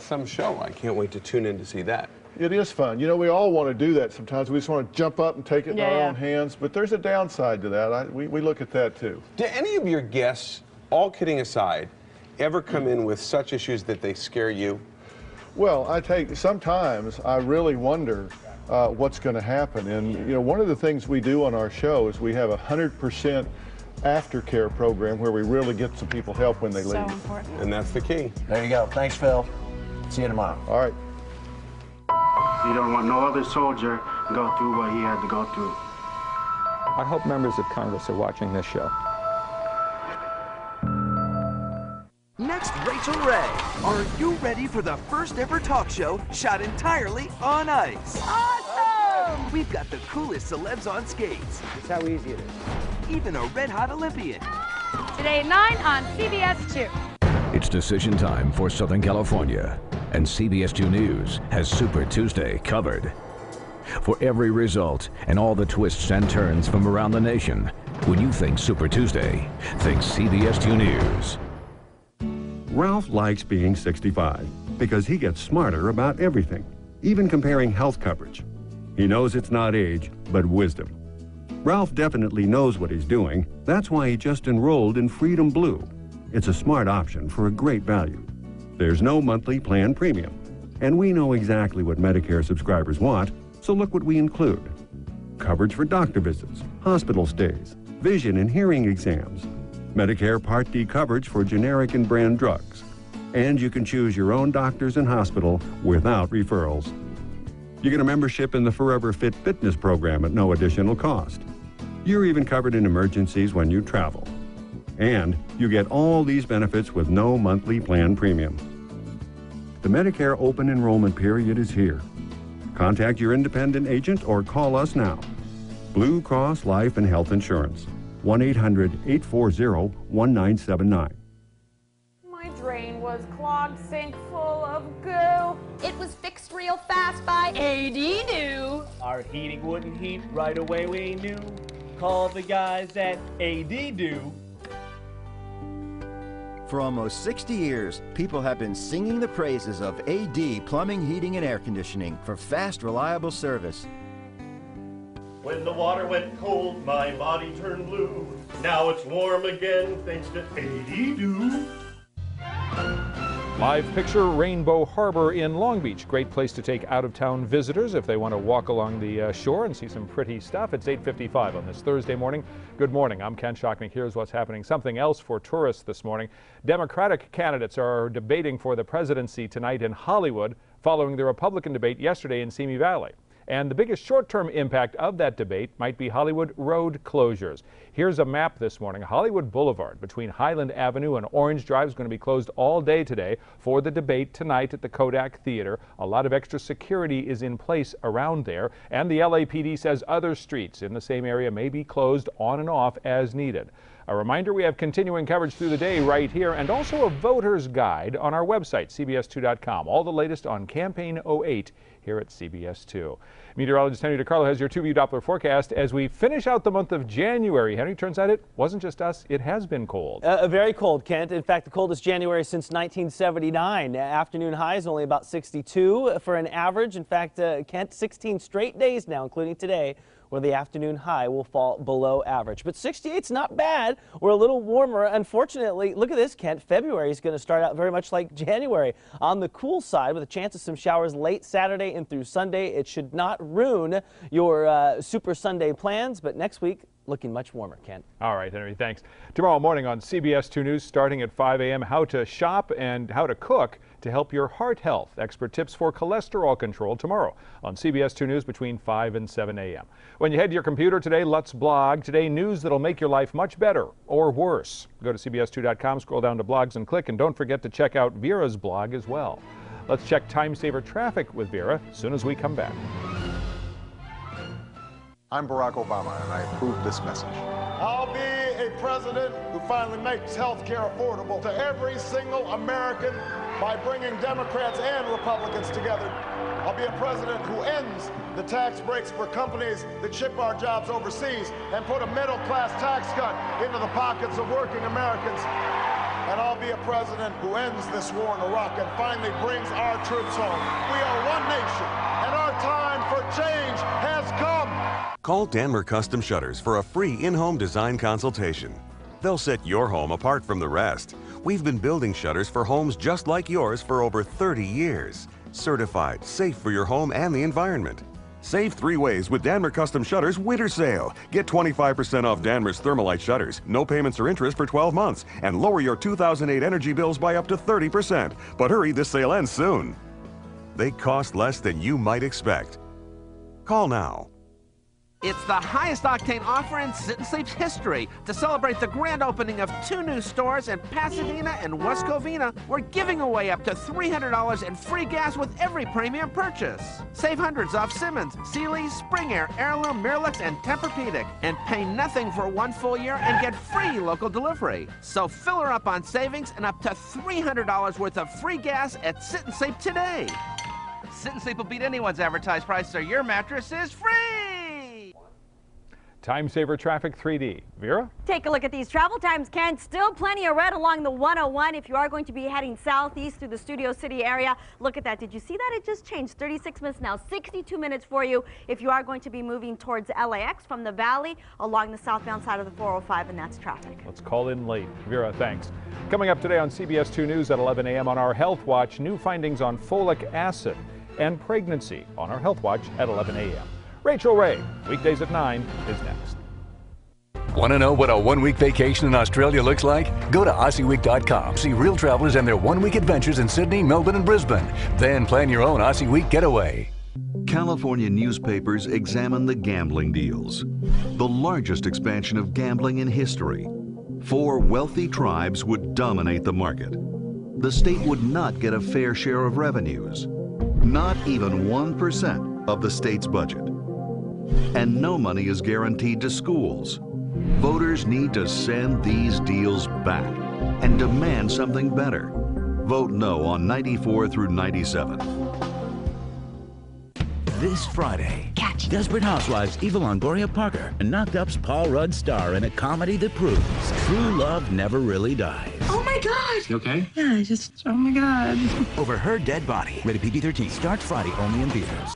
some show. I can't wait to tune in to see that. It is fun. You know, we all want to do that sometimes. We just want to jump up and take it in our own hands, but there's a downside to that. We look at that too. Do any of your guests, all kidding aside, ever come in with such issues that they scare you? Well, sometimes I really wonder what's going to happen. And, you know, one of the things we do on our show is we have a 100% aftercare program where we really get some people help when they leave. So important. And that's the key. There you go. Thanks, Phil. See you tomorrow. All right. You don't want no other soldier to go through what he had to go through. I hope members of Congress are watching this show. Next, Rachel Ray. Are you ready for the first ever talk show shot entirely on ice? Awesome! We've got the coolest celebs on skates. That's how easy it is. Even a red-hot Olympian. Today at 9 on CBS 2. It's decision time for Southern California, and CBS 2 News has Super Tuesday covered. For every result and all the twists and turns from around the nation, when you think Super Tuesday, think CBS 2 News. Ralph likes being 65 because he gets smarter about everything, even comparing health coverage. He knows it's not age, but wisdom. Ralph definitely knows what he's doing. That's why he just enrolled in Freedom Blue. It's a smart option for a great value. There's no monthly plan premium. And we know exactly what Medicare subscribers want, so look what we include. Coverage for doctor visits, hospital stays, vision and hearing exams, Medicare Part D coverage for generic and brand drugs, and you can choose your own doctors and hospital without referrals. You get a membership in the Forever Fit Fitness program at no additional cost. You're even covered in emergencies when you travel. And you get all these benefits with no monthly plan premium. The Medicare open enrollment period is here. Contact your independent agent or call us now. Blue Cross Life and Health Insurance, 1-800-840-1979. My drain was clogged, sink full of goo. It was fixed real fast by AD-Do. Our heating wouldn't heat right away, we knew. Call the guys at AD-Do. For almost 60 years, people have been singing the praises of AD Plumbing, Heating, and Air Conditioning for fast, reliable service. When the water went cold, my body turned blue. Now it's warm again, thanks to AD-Do. Live picture, Rainbow Harbor in Long Beach. Great place to take out-of-town visitors if they want to walk along the shore and see some pretty stuff. It's 8:55 on this Thursday morning. Good morning. I'm Ken Shocknick. Here's what's happening. Something else for tourists this morning. Democratic candidates are debating for the presidency tonight in Hollywood following the Republican debate yesterday in Simi Valley. And the biggest short-term impact of that debate might be Hollywood road closures. Here's a map this morning. Hollywood Boulevard between Highland Avenue and Orange Drive is going to be closed all day today for the debate tonight at the Kodak Theater. A lot of extra security is in place around there, and the LAPD says other streets in the same area may be closed on and off as needed. A reminder, we have continuing coverage through the day right here, and also a voter's guide on our website, CBS2.com. All the latest on Campaign 08 here at CBS 2. Meteorologist Henry DiCarlo has your 2-view Doppler forecast as we finish out the month of January. Henry, turns out it wasn't just us, it has been cold. Very cold, Kent. In fact, the coldest January since 1979. Afternoon highs only about 62 for an average. In fact, Kent, 16 straight days now, including today, where the afternoon high will fall below average. But 68's not bad. We're a little warmer. Unfortunately, look at this, Kent. February is going to start out very much like January on the cool side with a chance of some showers late Saturday and through Sunday. It should not ruin your Super Sunday plans, but next week, looking much warmer, Kent. All right, Henry, thanks. Tomorrow morning on CBS 2 News, starting at 5 a.m., how to shop and how to cook to help your heart health. Expert tips for cholesterol control tomorrow on CBS 2 News between 5 and 7 a.m. When you head to your computer today, let's blog. Today, news that'll make your life much better or worse. Go to CBS2.com, scroll down to blogs and click, and don't forget to check out Vera's blog as well. Let's check time saver traffic with Vera as soon as we come back. I'm Barack Obama, and I approve this message. I'll be a president who finally makes health care affordable to every single American by bringing Democrats and Republicans together. I'll be a president who ends the tax breaks for companies that ship our jobs overseas and put a middle-class tax cut into the pockets of working Americans. And I'll be a president who ends this war in Iraq and finally brings our troops home. We are one nation, and our time for change has come. Call Danmer Custom Shutters for a free in-home design consultation. They'll set your home apart from the rest. We've been building shutters for homes just like yours for over 30 years. Certified, safe for your home and the environment. Save 3 ways with Danmer Custom Shutters Winter Sale. Get 25% off Danmer's Thermalite shutters, no payments or interest for 12 months, and lower your 2008 energy bills by up to 30%. But hurry, this sale ends soon. They cost less than you might expect. Call now. It's the highest octane offer in Sit and Sleep's history. To celebrate the grand opening of 2 new stores in Pasadena and West Covina, we're giving away up to $300 in free gas with every premium purchase. Save hundreds off Simmons, Sealy, Spring Air, Heirloom, Miralax, and Tempur-Pedic. And pay nothing for 1 full year and get free local delivery. So fill her up on savings and up to $300 worth of free gas at Sit and Sleep today. Sit and Sleep will beat anyone's advertised price, so your mattress is free! Time Saver Traffic 3D. Vera? Take a look at these travel times, Ken. Still plenty of red along the 101 if you are going to be heading southeast through the Studio City area. Look at that. Did you see that? It just changed. 36 minutes now, 62 minutes for you if you are going to be moving towards LAX from the valley along the southbound side of the 405, and that's traffic. Let's call in late. Vera, thanks. Coming up today on CBS 2 News at 11 a.m. on our Health Watch, new findings on folic acid and pregnancy on our Health Watch at 11 a.m. Rachel Ray, weekdays at 9 is next. Want to know what a one-week vacation in Australia looks like? Go to AussieWeek.com. See real travelers and their one-week adventures in Sydney, Melbourne, and Brisbane. Then plan your own Aussie Week getaway. California newspapers examine the gambling deals. The largest expansion of gambling in history. 4 wealthy tribes would dominate the market. The state would not get a fair share of revenues. Not even 1% of the state's budget. And no money is guaranteed to schools. Voters need to send these deals back and demand something better. Vote no on 94 through 97. This Friday, catch Desperate Housewives Eva Longoria Parker and Knocked Up's Paul Rudd star in a comedy that proves true love never really dies. Oh my God! You okay? Yeah, oh my God. Over her dead body. Rated PG-13. Starts Friday only in theaters.